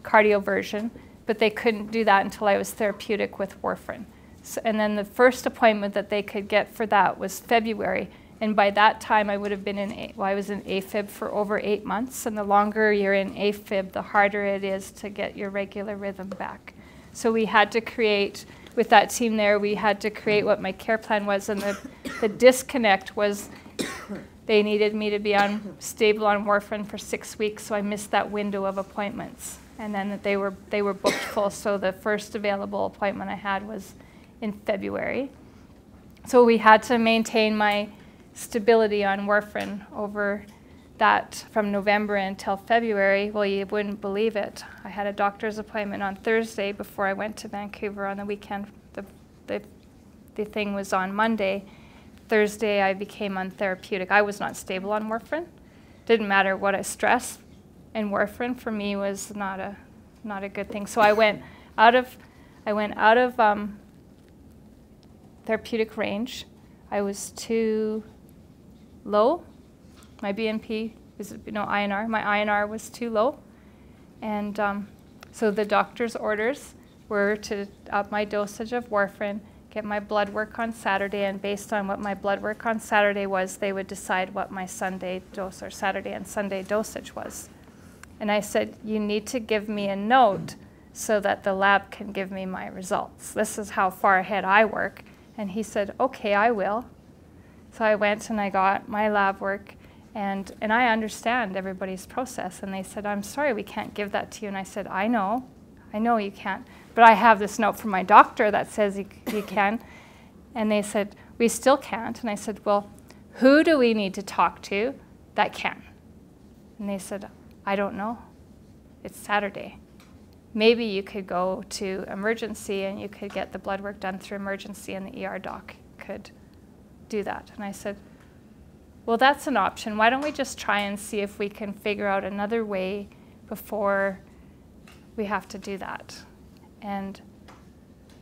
cardioversion, but they couldn't do that until I was therapeutic with warfarin. So, and then the first appointment that they could get for that was February. And by that time, I would have been I was in AFib for over 8 months. And the longer you're in AFib, the harder it is to get your regular rhythm back. So we had to create, with that team there, we had to create what my care plan was. And the disconnect was they needed me to be stable on warfarin for 6 weeks. So I missed that window of appointments. And then they were booked full. So the first available appointment I had was in February. So we had to maintain my stability on warfarin over that from November until February. Well, you wouldn't believe it. I had a doctor's appointment on Thursday before I went to Vancouver on the weekend. The thing was on Monday. Thursday, I became untherapeutic. I was not stable on warfarin. Didn't matter what I stressed, and warfarin for me was not a good thing. So I went out of therapeutic range. I was too low. My BNP INR. My INR was too low, and so the doctor's orders were to up my dosage of warfarin, get my blood work on Saturday, and based on what my blood work on Saturday was, they would decide what my Sunday dose or Saturday and Sunday dosage was. And I said, you need to give me a note so that the lab can give me my results. This is how far ahead I work. And he said, okay, I will. So I went and I got my lab work, and I understand everybody's process. And they said, I'm sorry, we can't give that to you. And I said, I know you can't. But I have this note from my doctor that says you can. And they said, we still can't. And I said, well, who do we need to talk to that can? And they said, I don't know. It's Saturday. maybe you could go to emergency and you could get the blood work done through emergency and the ER doc could do that. And I said, well, that's an option. Why don't we just try and see if we can figure out another way before we have to do that? And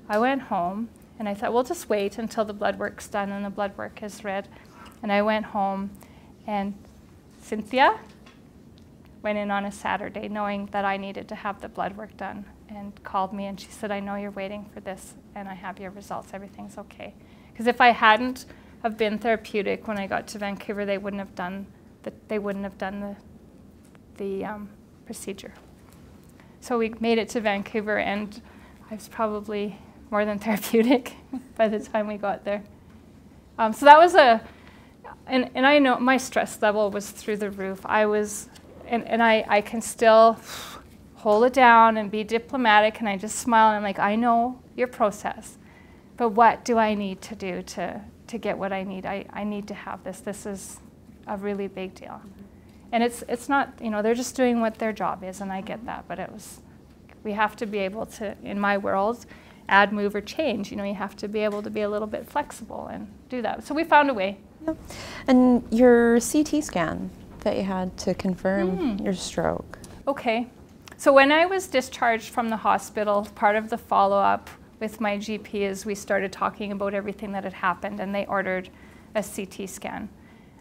I went home and I thought, we'll just wait until the blood work's done and the blood work is read. And I went home, and Cynthia went in on a Saturday knowing that I needed to have the blood work done, and called me and she said, I know you're waiting for this and I have your results, everything's okay. Because if I hadn't have been therapeutic when I got to Vancouver, they wouldn't have done the procedure. So we made it to Vancouver, and I was probably more than therapeutic by the time we got there. So that was and I know my stress level was through the roof. And I can still hold it down and be diplomatic, and I just smile and I'm like, I know your process, but what do I need to do to get what I need? I need to have this. This is a really big deal. And it's not, you know, they're just doing what their job is, and I get that, but we have to be able to, in my world, add, move, or change. You know, you have to be able to be a little bit flexible and do that. So we found a way. Yep. And your CT scan that you had to confirm your stroke. Okay. So when I was discharged from the hospital, part of the follow-up with my GP is we started talking about everything that had happened, and they ordered a CT scan.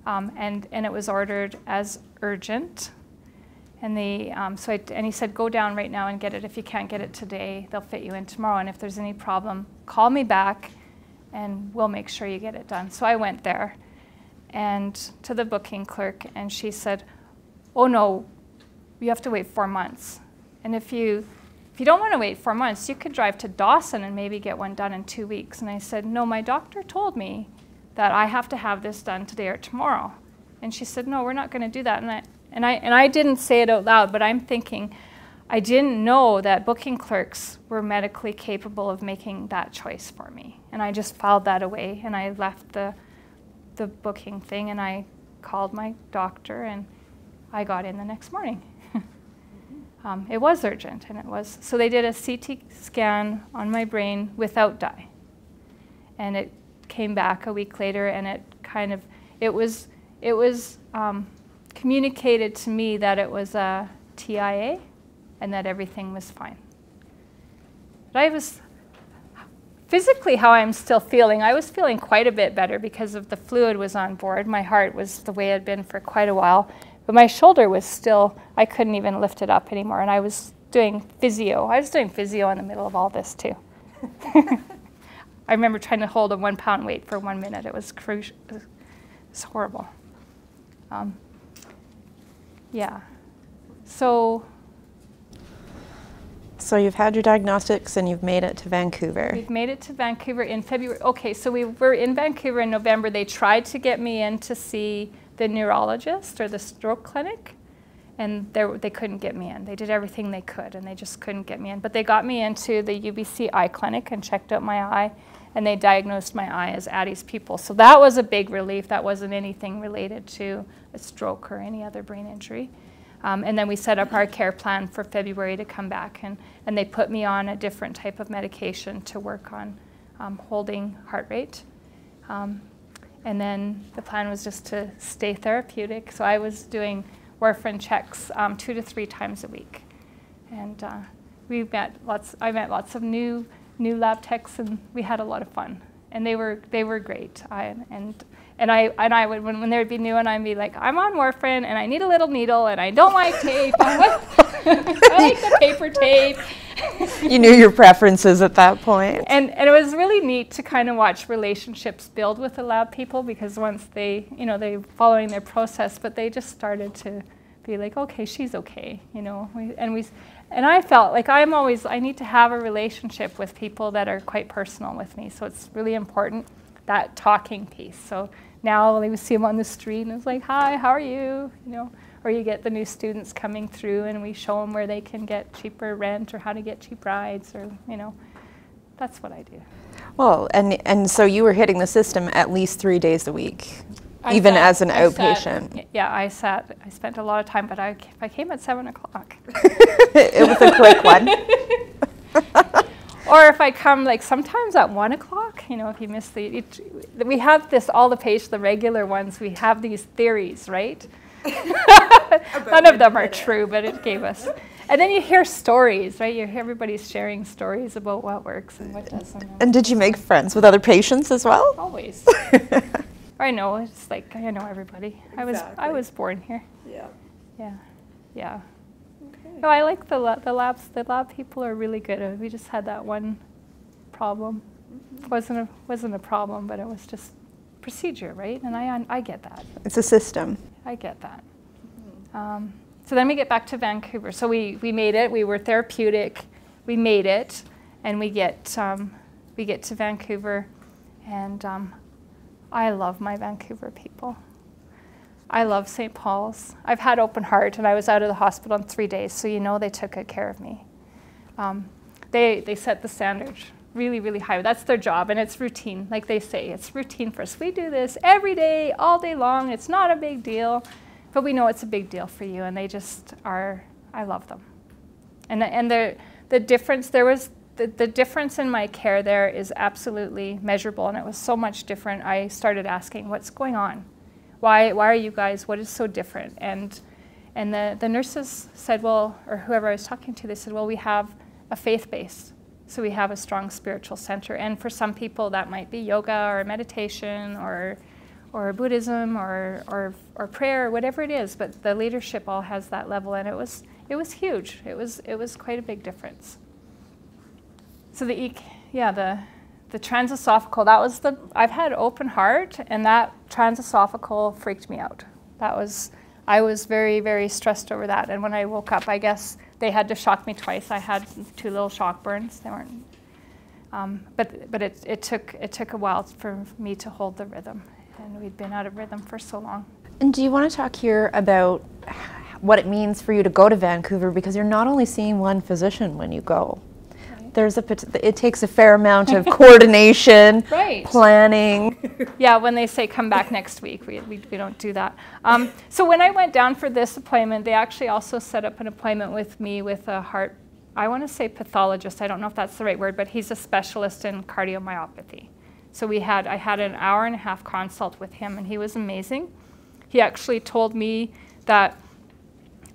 And it was ordered as urgent. And he said, go down right now and get it. If you can't get it today, they'll fit you in tomorrow. And if there's any problem, call me back and we'll make sure you get it done. So I went there and to the booking clerk, and she said, oh no, you have to wait 4 months. And if you don't want to wait 4 months, you could drive to Dawson and maybe get one done in 2 weeks. And I said, no, my doctor told me that I have to have this done today or tomorrow. And she said, no, we're not going to do that. And I didn't say it out loud, but I'm thinking, I didn't know that booking clerks were medically capable of making that choice for me. And I just filed that away, and I left the booking thing, and I called my doctor, and I got in the next morning. It was urgent, and it was. So they did a CT scan on my brain without dye. And it came back a week later, and it was communicated to me that it was a TIA and that everything was fine. But I was physically, how I'm still feeling, I was feeling quite a bit better because of the fluid was on board. My heart was the way it had been for quite a while, but my shoulder was still, I couldn't even lift it up anymore, and I was doing physio. I was doing physio in the middle of all this too. I remember trying to hold a 1 pound weight for 1 minute. It was crucial. It was horrible. Yeah. So you've had your diagnostics and you've made it to Vancouver. We've made it to Vancouver in February. Okay, so we were in Vancouver in November. They tried to get me in to see the neurologist or the stroke clinic, and they couldn't get me in. They did everything they could, and they just couldn't get me in. But they got me into the UBC eye clinic and checked out my eye, and they diagnosed my eye as Addie's pupil. So that was a big relief. That wasn't anything related to a stroke or any other brain injury. And then we set up our care plan for February to come back, and they put me on a different type of medication to work on holding heart rate. And then the plan was just to stay therapeutic. So I was doing warfarin checks 2 to 3 times a week. And I met lots of new lab techs, and we had a lot of fun. And they were great. And I would, when they would be new, and I'd be like, I'm on warfarin, and I need a little needle, and I don't like tape. I like the paper tape. You knew your preferences at that point. And it was really neat to kind of watch relationships build with the lab people, because once they following their process, but they just started to be like, okay, she's okay, you know. And I felt like I need to have a relationship with people that are quite personal with me. So it's really important, that talking piece. So now we see them on the street and it's like, hi, how are you? You know, or you get the new students coming through and we show them where they can get cheaper rent or how to get cheap rides, or, you know, that's what I do. Well, and so you were hitting the system at least 3 days a week, even as an outpatient. I spent a lot of time, but I came at 7 o'clock. It was a quick one. Or if I come, like sometimes at 1 o'clock, you know, if you miss we have this, all the patients, the regular ones, we have these theories, right? None of them are true, but it gave us. And then you hear stories, right? You hear everybody's sharing stories about what works and what doesn't. And did you make friends with other patients as well? Always. I know, it's like, I know everybody. Exactly. I was born here. Yeah. Yeah, yeah. Okay. No, I like the labs. The lab people are really good. We just had that one problem. Wasn't a problem, but it was just procedure, right? And I get that. It's a system. I get that. So then we get back to Vancouver. So we made it. We were therapeutic. We made it, and we get to Vancouver, and I love my Vancouver people. I love St. Paul's. I've had open heart, and I was out of the hospital in 3 days, so you know they took good care of me. They set the standard really, really high. That's their job, and it's routine. Like they say, it's routine for us. We do this every day, all day long. It's not a big deal, but we know it's a big deal for you, and they just are, I love them. And the difference, the difference in my care there is absolutely measurable, and it was so much different. I started asking, what's going on? Why are you guys, what is so different? And the nurses said, well, or whoever I was talking to, they said, well, we have a faith base. So we have a strong spiritual center. And for some people that might be yoga or meditation or Buddhism or prayer, or whatever it is, but the leadership all has that level, and it was huge. It was quite a big difference. So the transesophageal, I've had open heart, and that transesophageal freaked me out. I was very, very stressed over that. And when I woke up, I guess they had to shock me twice. I had 2 little shock burns. They weren't, but it took a while for me to hold the rhythm, and we'd been out of rhythm for so long. And do you want to talk here about what it means for you to go to Vancouver, because you're not only seeing one physician when you go. It takes a fair amount of coordination, right. Planning. Yeah, when they say come back next week, we don't do that. So when I went down for this appointment, they actually also set up an appointment with me with a heart, I want to say pathologist, I don't know if that's the right word, but he's a specialist in cardiomyopathy. So I had an 1.5-hour consult with him, and he was amazing. He actually told me that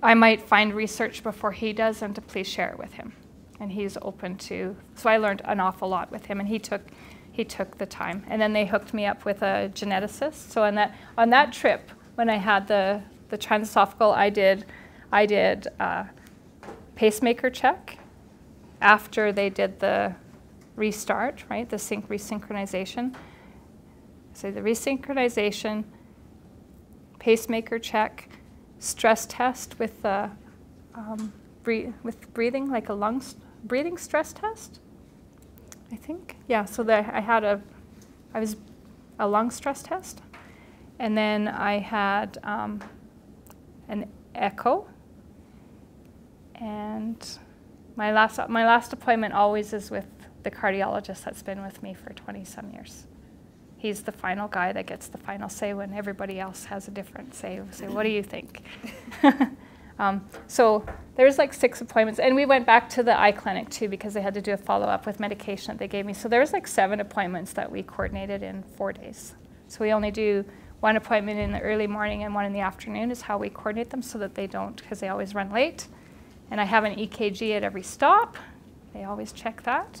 I might find research before he does, and to please share it with him. And he's open to, so I learned an awful lot with him, and he took the time. And then they hooked me up with a geneticist. So on that trip, when I had the transesophageal, I did pacemaker check after they did the restart, right? The resynchronization. So the resynchronization, pacemaker check, stress test with the with breathing, like a breathing stress test, I think. Yeah, so I was a lung stress test, and then I had an echo, and my last appointment always is with the cardiologist that's been with me for 20-some years. He's the final guy that gets the final say when everybody else has a different say. So what do you think? So there's like 6 appointments, and we went back to the eye clinic too, because they had to do a follow-up with medication that they gave me. So there was like 7 appointments that we coordinated in 4 days. So we only do 1 appointment in the early morning and 1 in the afternoon is how we coordinate them, so that they don't, because they always run late. And I have an EKG at every stop. They always check that.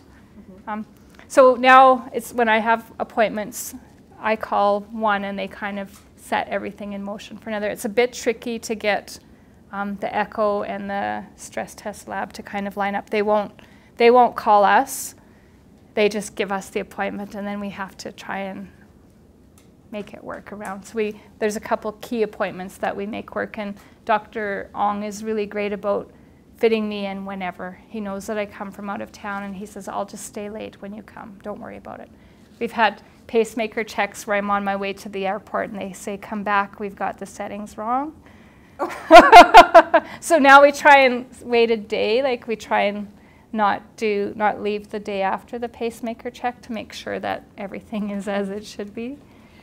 Mm-hmm. So now it's when I have appointments, I call one and they kind of set everything in motion for another. It's a bit tricky to get the echo and the stress test lab to kind of line up. They won't call us. They just give us the appointment, and then we have to try and make it work around. So there's a couple key appointments that we make work, and Dr. Ong is really great about fitting me in whenever. He knows that I come from out of town, and he says, I'll just stay late when you come. Don't worry about it. We've had pacemaker checks where I'm on my way to the airport, and they say, come back, we've got the settings wrong. So now we try and wait a day, like we try and not leave the day after the pacemaker check to make sure that everything is as it should be,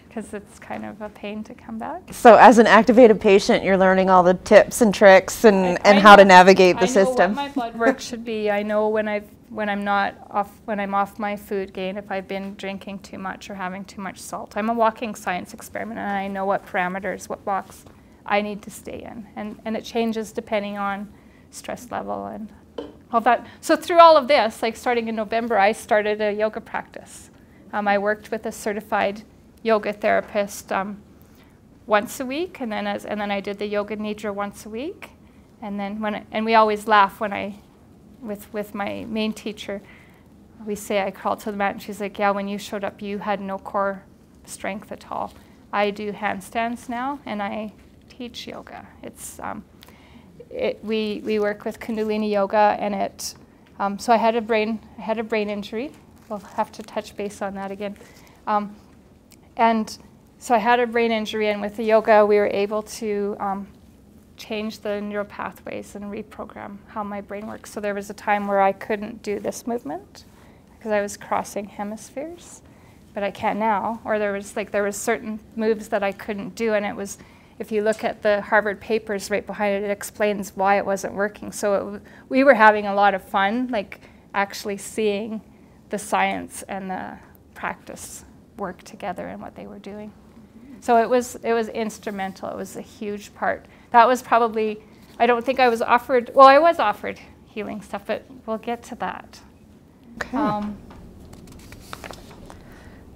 because it's kind of a pain to come back. So as an activated patient, you're learning all the tips and tricks and how to navigate the system. I know what my blood work should be. I know when I've when I'm off my food gain, if I've been drinking too much or having too much salt. I'm a walking science experiment, and I know what parameters, what box I need to stay in. And it changes depending on stress level and all that. So through all of this, like starting in November, I started a yoga practice. I worked with a certified yoga therapist once a week, and then I did the yoga nidra once a week. And then and we always laugh when with my main teacher, we say I crawled to the mat, and she's like, yeah, when you showed up, you had no core strength at all. I do handstands now, and I teach yoga. It's we work with Kundalini yoga, and so I had a brain injury. We'll have to touch base on that again. And so I had a brain injury, and with the yoga, we were able to change the neural pathways and reprogram how my brain works. So there was a time where I couldn't do this movement because I was crossing hemispheres, but I can now. Or there was certain moves that I couldn't do, and it was, if you look at the Harvard papers right behind it, it explains why it wasn't working. So we were having a lot of fun, like actually seeing the science and the practice work together in what they were doing. So it was instrumental. It was a huge part. That was probably, I don't think I was offered, well, I was offered healing stuff, but we'll get to that. Okay.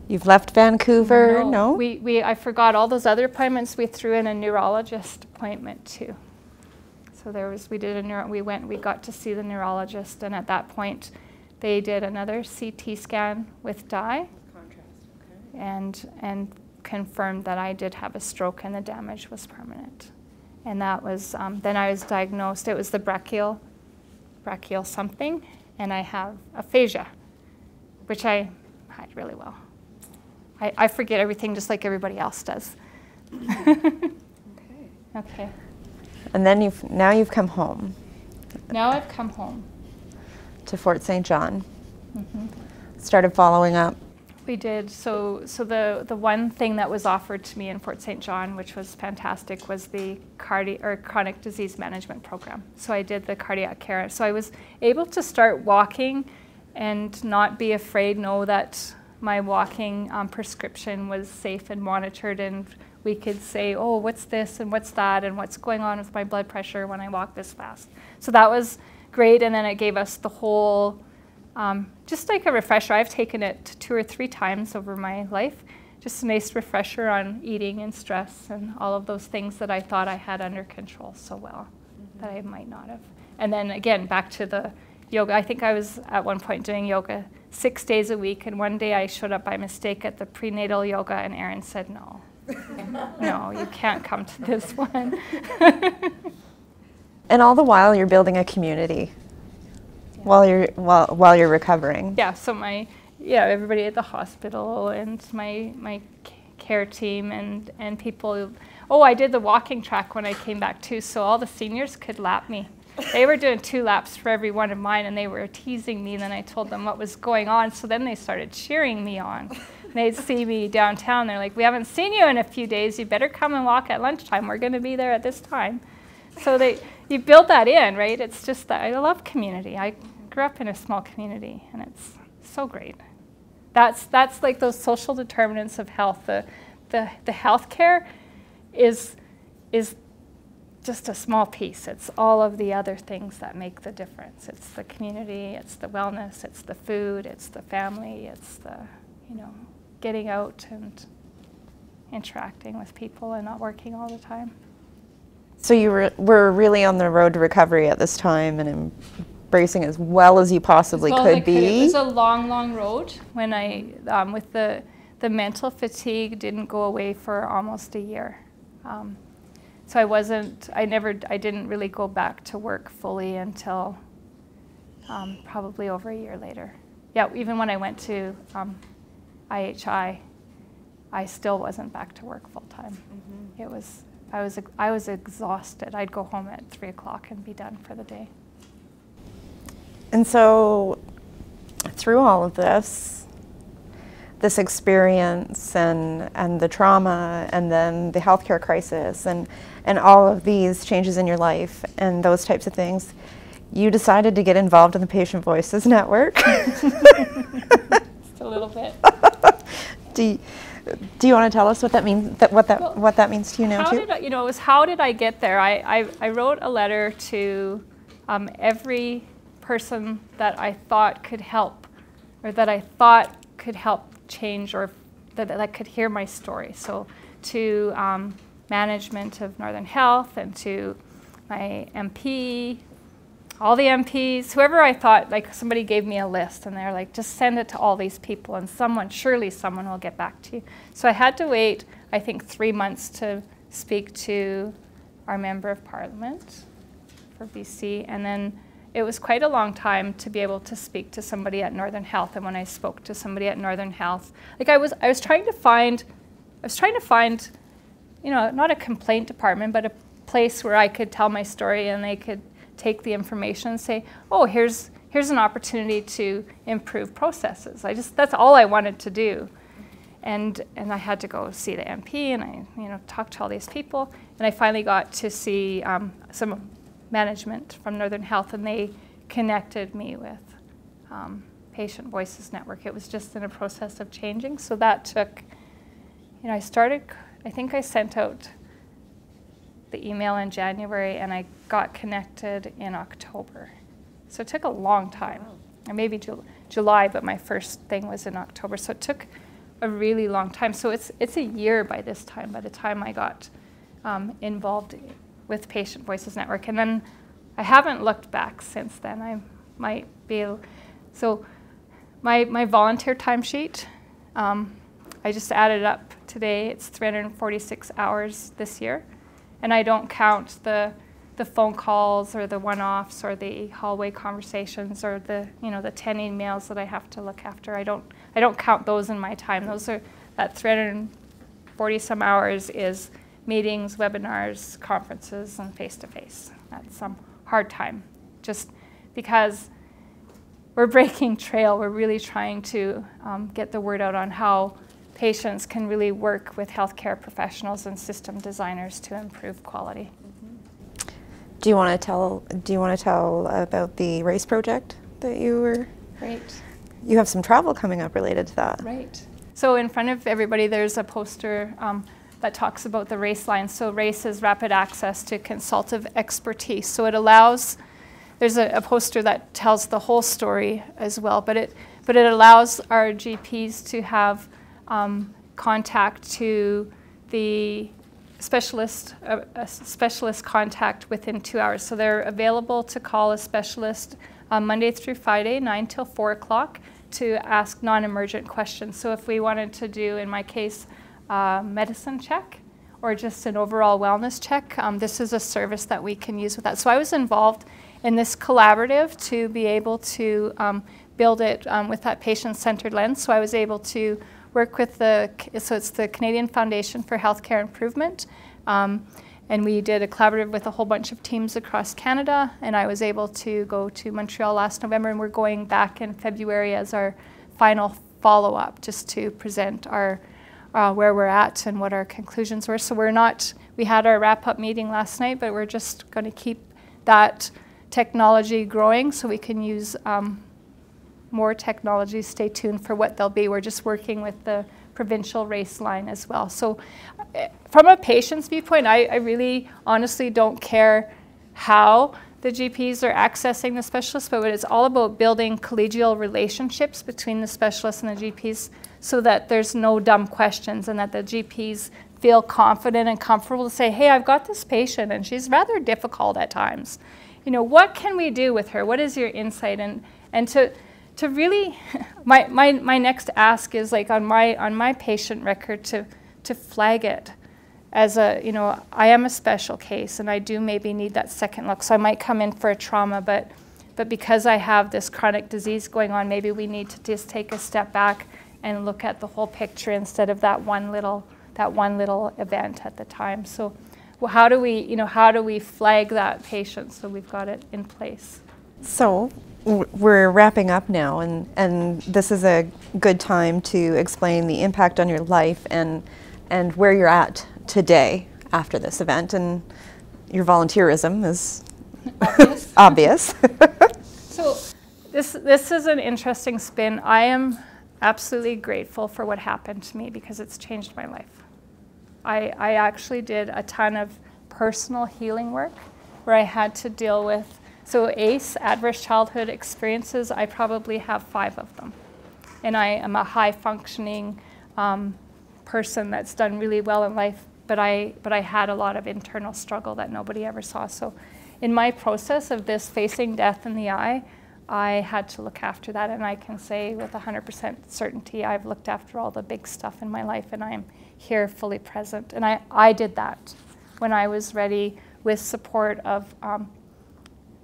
You've left Vancouver? No? I forgot all those other appointments. We threw in a neurologist appointment too. So we got to see the neurologist, and at that point, they did another CT scan with dye. Contrast, okay. And confirmed that I did have a stroke and the damage was permanent. And that was, then I was diagnosed, it was the brachial something, and I have aphasia, which I hide really well. I forget everything just like everybody else does. Okay. And then now you've come home. Now I've come home. To Fort St. John. Mm-hmm. Started following up. We did. So the one thing that was offered to me in Fort St. John, which was fantastic, was the chronic disease management program. So I did the cardiac care. So I was able to start walking and not be afraid, know that my walking prescription was safe and monitored, and we could say, oh, what's this and what's that and what's going on with my blood pressure when I walk this fast. So that was great, and then it gave us the whole, just like a refresher. I've taken it 2 or 3 times over my life, just a nice refresher on eating and stress and all of those things that I thought I had under control so well, that I might not have. And then again, back to the yoga. I think I was at one point doing yoga 6 days a week, and one day I showed up by mistake at the prenatal yoga, and Erin said, no, no, you can't come to this one. And all the while you're building a community. Yeah. while you're recovering. Yeah, so everybody at the hospital and my care team and people. Oh, I did the walking track when I came back too, so all the seniors could lap me. They were doing 2 laps for every one of mine, and they were teasing me, and then I told them what was going on, so then they started cheering me on. They'd see me downtown, they're like, we haven't seen you in a few days, you better come and walk at lunchtime, we're going to be there at this time. So you build that in, right? It's just that I love community. I grew up in a small community, and it's so great. That's like those social determinants of health. The healthcare is just a small piece. It's all of the other things that make the difference. It's the community, it's the wellness, it's the food, it's the family, it's the, getting out and interacting with people and not working all the time. So you were really on the road to recovery at this time and embracing as well as you possibly could be. It was a long, long road. When with the mental fatigue didn't go away for almost a year. So I didn't really go back to work fully until probably over a year later. Yeah, even when I went to IHI, I still wasn't back to work full time. Mm-hmm. I was exhausted. I'd go home at 3 o'clock and be done for the day. And so through all of this experience and the trauma and then the healthcare crisis and all of these changes in your life and those types of things, you decided to get involved in the Patient Voices Network. Just a little bit. Do you want to tell us what that means? What that means to you now too? How did I get there? I wrote a letter to every person that I thought could help, or that I thought could help change, or that could hear my story. So to management of Northern Health, and to my MP, all the MPs, whoever I thought, like somebody gave me a list and they're like, just send it to all these people and surely someone will get back to you. So I had to wait, I think, 3 months to speak to our Member of Parliament for BC, and then it was quite a long time to be able to speak to somebody at Northern Health. And when I spoke to somebody at Northern Health, like I was trying to find, not a complaint department, but a place where I could tell my story and they could take the information and say, oh, here's an opportunity to improve processes. That's all I wanted to do. And I had to go see the MP, and I talked to all these people, and I finally got to see some management from Northern Health, and they connected me with Patient Voices Network. It was just in a process of changing, so that took, I think I sent out the email in January, and I got connected in October. So it took a long time, or maybe July, but my first thing was in October. So it took a really long time. So it's a year by this time, by the time I got involved with Patient Voices Network. And then I haven't looked back since then. I might be able, so my volunteer timesheet, I just added up today. It's 346 hours this year. And I don't count the phone calls or the one-offs or the hallway conversations or the 10 emails that I have to look after. I don't count those in my time. That 340 some hours is meetings, webinars, conferences, and face-to-face. That's some hard time, just because we're breaking trail. We're really trying to get the word out on how patients can really work with healthcare professionals and system designers to improve quality. Do you want to tell about the race project that you were? Great. You have some travel coming up related to that. Right. So in front of everybody, there's a poster that talks about the RACE line. So RACE is rapid access to consultative expertise. So it allows, there's a poster that tells the whole story as well, but it allows our GPs to have contact to the specialist, a specialist contact within 2 hours. So they're available to call a specialist Monday through Friday, 9 till 4 o'clock, to ask non-emergent questions. So if we wanted to do, in my case, a medicine check or just an overall wellness check, this is a service that we can use with that. So I was involved in this collaborative to be able to build it with that patient-centered lens. So I was able to work with it's the Canadian Foundation for Healthcare Improvement, and we did a collaborative with a whole bunch of teams across Canada, and I was able to go to Montreal last November, and we're going back in February as our final follow-up, just to present our where we're at and what our conclusions were. So we had our wrap-up meeting last night, but we're just going to keep that technology growing so we can use more technologies. Stay tuned for what they'll be. We're just working with the provincial race line as well. So from a patient's viewpoint, I really honestly don't care how the GPs are accessing the specialists, but it's all about building collegial relationships between the specialists and the GPs so that there's no dumb questions and that the GPs feel confident and comfortable to say, hey, I've got this patient and she's rather difficult at times. What can we do with her? What is your insight? And to really, my next ask is like on my patient record to flag it as I am a special case and I do maybe need that second look. So I might come in for a trauma, but because I have this chronic disease going on, maybe we need to just take a step back and look at the whole picture instead of that one little event at the time. So how do we flag that patient so we've got it in place? So we're wrapping up now, and this is a good time to explain the impact on your life and where you're at today after this event. And your volunteerism is Obvious. Obvious. So this is an interesting spin. I am absolutely grateful for what happened to me because it's changed my life. I actually did a ton of personal healing work where I had to deal with, so ACE, adverse childhood experiences, I probably have 5 of them. And I am a high functioning person that's done really well in life, but I had a lot of internal struggle that nobody ever saw. So in my process of this facing death in the eye, I had to look after that, and I can say with 100% certainty I've looked after all the big stuff in my life, and I'm here fully present. And I did that when I was ready with support of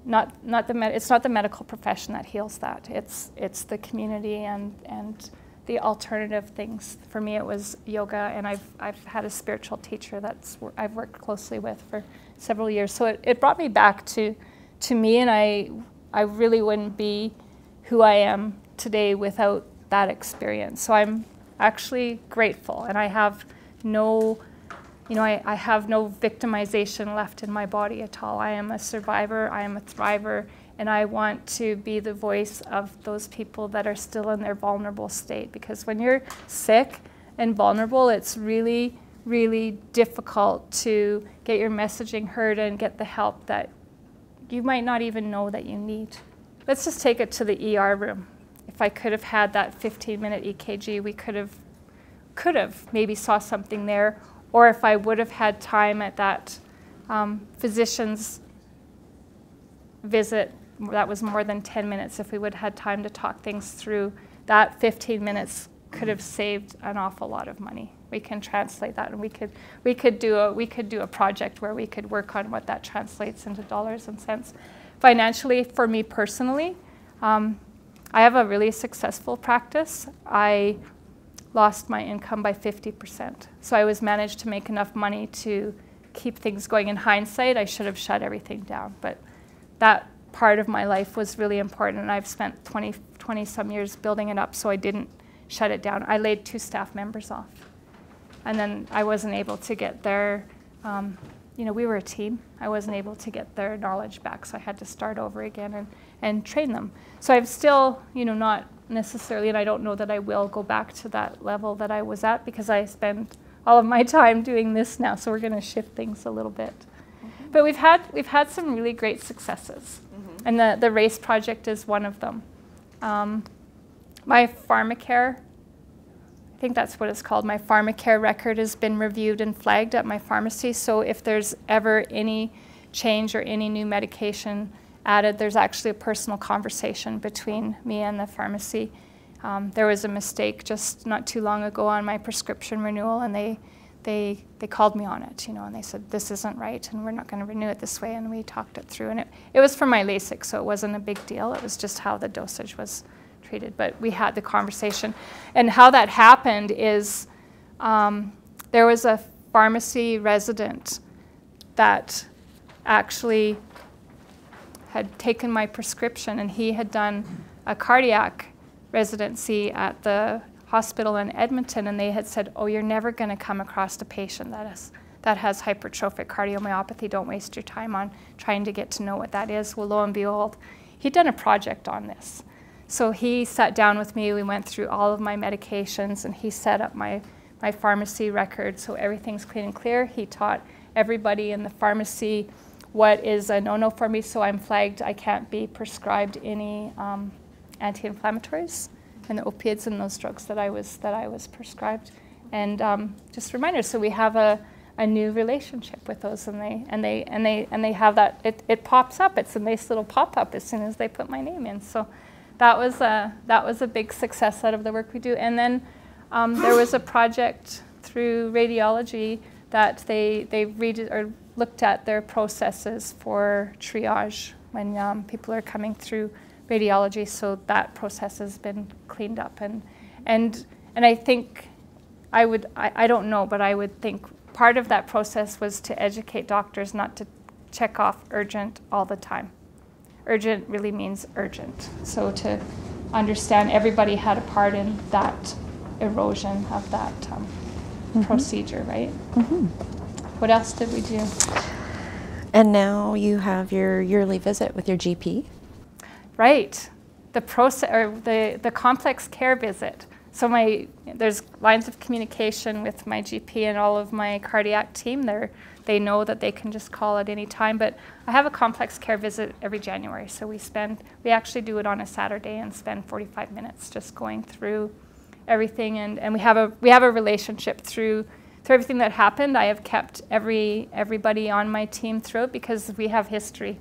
it's not the medical profession that heals that. It's the community and the alternative things. For me, it was yoga, and I've had a spiritual teacher I've worked closely with for several years. So it brought me back to me, and I really wouldn't be who I am today without that experience. So I'm actually grateful, and I have no, I have no victimization left in my body at all. I am a survivor, I am a thriver, and I want to be the voice of those people that are still in their vulnerable state. Because when you're sick and vulnerable, it's really, really difficult to get your messaging heard and get the help that you might not even know that you need. Let's just take it to the ER room. If I could have had that 15-minute EKG, we could have maybe saw something there. Or if I would have had time at that physician's visit, that was more than 10 minutes, if we would have had time to talk things through, that 15 minutes could have saved an awful lot of money. We can translate that, and we could do a project where we could work on what that translates into dollars and cents. Financially, for me personally, I have a really successful practice. I lost my income by 50%. So I was managed to make enough money to keep things going. In hindsight, I should have shut everything down, but that part of my life was really important, and I've spent 20 some years building it up, so I didn't shut it down. I laid 2 staff members off. And then I wasn't able to get their, we were a team. I wasn't able to get their knowledge back, so I had to start over again and train them. So I've still, not necessarily, and I don't know that I will go back to that level that I was at, because I spend all of my time doing this now, so we're going to shift things a little bit. Mm-hmm. But we've had some really great successes, mm-hmm. and the RACE project is one of them. My pharmacare, I think that's what it's called. My pharmacare record has been reviewed and flagged at my pharmacy. So if there's ever any change or any new medication added, there's actually a personal conversation between me and the pharmacy. There was a mistake just not too long ago on my prescription renewal, and they called me on it, and they said, this isn't right, and we're not going to renew it this way, and we talked it through. And it was for my LASIK, so it wasn't a big deal. It was just how the dosage was treated, but we had the conversation. And how that happened is there was a pharmacy resident that actually had taken my prescription, and he had done a cardiac residency at the hospital in Edmonton, and they had said, oh, you're never going to come across a patient that has hypertrophic cardiomyopathy. Don't waste your time on trying to get to know what that is. Well, lo and behold, he'd done a project on this. So he sat down with me, we went through all of my medications, and he set up my pharmacy record so everything's clean and clear. He taught everybody in the pharmacy what is a no-no for me, so I'm flagged. I can't be prescribed any anti-inflammatories and the opiates and those drugs that I was prescribed. And just reminders, so we have a new relationship with those, and they have that. It pops up. It's a nice little pop-up as soon as they put my name in. So that was a big success out of the work we do. And then there was a project through radiology that they looked at their processes for triage when people are coming through radiology. So that process has been cleaned up, and I think I don't know, but I would think part of that process was to educate doctors not to check off urgent all the time. Urgent really means urgent. So to understand everybody had a part in that erosion of that procedure, right? Mm-hmm. What else did we do? And now you have your yearly visit with your GP. Right. The process, or the complex care visit. So there's lines of communication with my GP and all of my cardiac team. They know that they can just call at any time. But I have a complex care visit every January. So we actually do it on a Saturday and spend 45 minutes just going through everything. And we have a relationship through everything that happened. I have kept everybody on my team through it because we have history.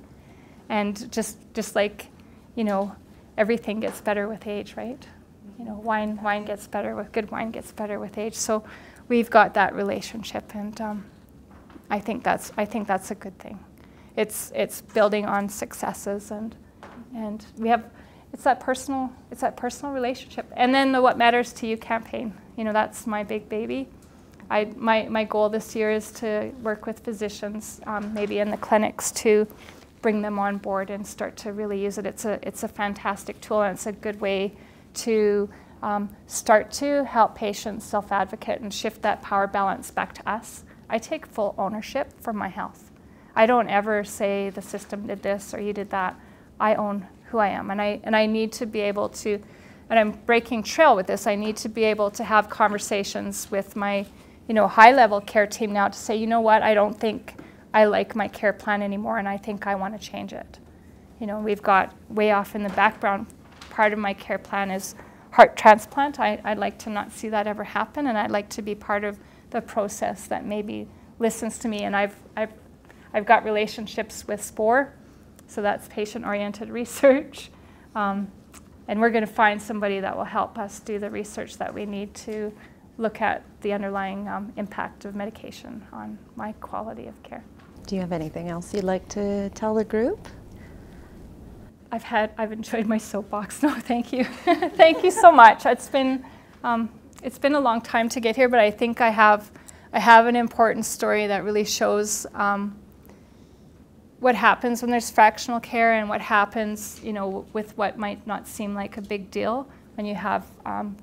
And just like, you know, everything gets better with age, right? You know, wine gets better good wine gets better with age. So we've got that relationship, and I think that's a good thing. It's building on successes, and it's that personal relationship. And then the What Matters to You campaign. You know, that's my big baby. My goal this year is to work with physicians, maybe in the clinics, to bring them on board and start to really use it. It's a fantastic tool, and it's a good way to start to help patients self-advocate and shift that power balance back to us. I take full ownership for my health. I don't ever say the system did this or you did that. I own who I am, and I need to be able to, and I'm breaking trail with this, I need to be able to have conversations with my, you know, high-level care team now to say, you know what, I don't think I like my care plan anymore, and I think I want to change it. You know, we've got way off in the background. Part of my care plan is heart transplant. I'd like to not see that ever happen, and I'd like to be part of the process that maybe listens to me. And I've got relationships with SPORE, so that's patient-oriented research, and we're going to find somebody that will help us do the research that we need to look at the underlying impact of medication on my quality of care. Do you have anything else you'd like to tell the group? I've enjoyed my soapbox. No, thank you. Thank you so much. It's been a long time to get here, but I think I have an important story that really shows what happens when there's fractional care, and what happens, you know, with what might not seem like a big deal when you have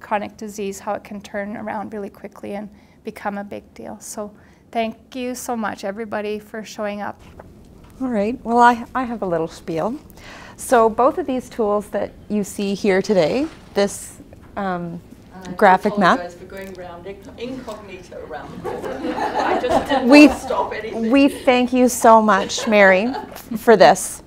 chronic disease, how it can turn around really quickly and become a big deal. So thank you so much, everybody, for showing up. All right. Well, I have a little spiel. So both of these tools that you see here today, this graphic map. I apologize for going around incognito around the corner. I just didn't want to stop anything. We thank you so much, Mary, for this.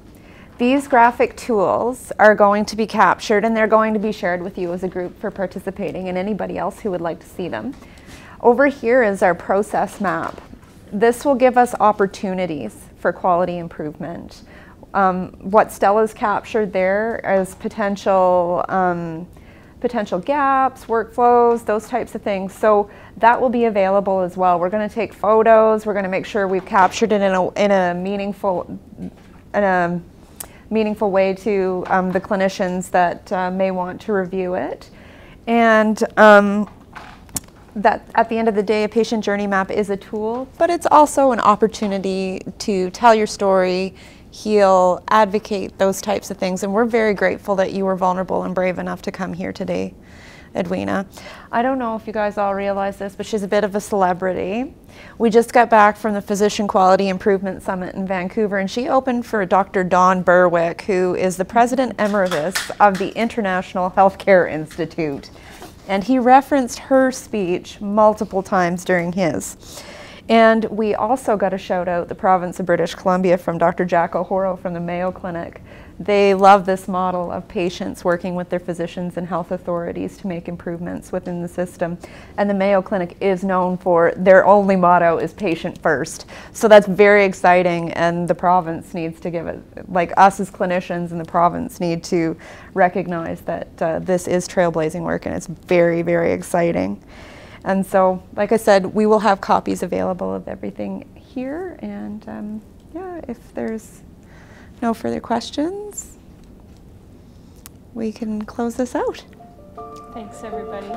These graphic tools are going to be captured, and they're going to be shared with you as a group for participating, and anybody else who would like to see them. Over here is our process map. This will give us opportunities for quality improvement. What Stella's captured there as potential gaps, workflows, those types of things. So that will be available as well. We're going to take photos. We're going to make sure we've captured it in a meaningful way to the clinicians that may want to review it. And that at the end of the day, a patient journey map is a tool, but it's also an opportunity to tell your story, heal, advocate, those types of things. And we're very grateful that you were vulnerable and brave enough to come here today, Edwina. I don't know if you guys all realize this, but she's a bit of a celebrity. We just got back from the Physician Quality Improvement Summit in Vancouver, and she opened for Dr. Don Berwick, who is the President Emeritus of the International Healthcare Institute. And he referenced her speech multiple times during his. And we also got a shout out the province of British Columbia from Dr. Jack O'Horo from the Mayo Clinic. They love this model of patients working with their physicians and health authorities to make improvements within the system. And the Mayo Clinic is known for, their only motto is patient first. So that's very exciting, and the province needs to give it, like us as clinicians in the province need to recognize that this is trailblazing work, and it's very, very exciting. And so, like I said, we will have copies available of everything here. And yeah, if there's no further questions, we can close this out. Thanks, everybody.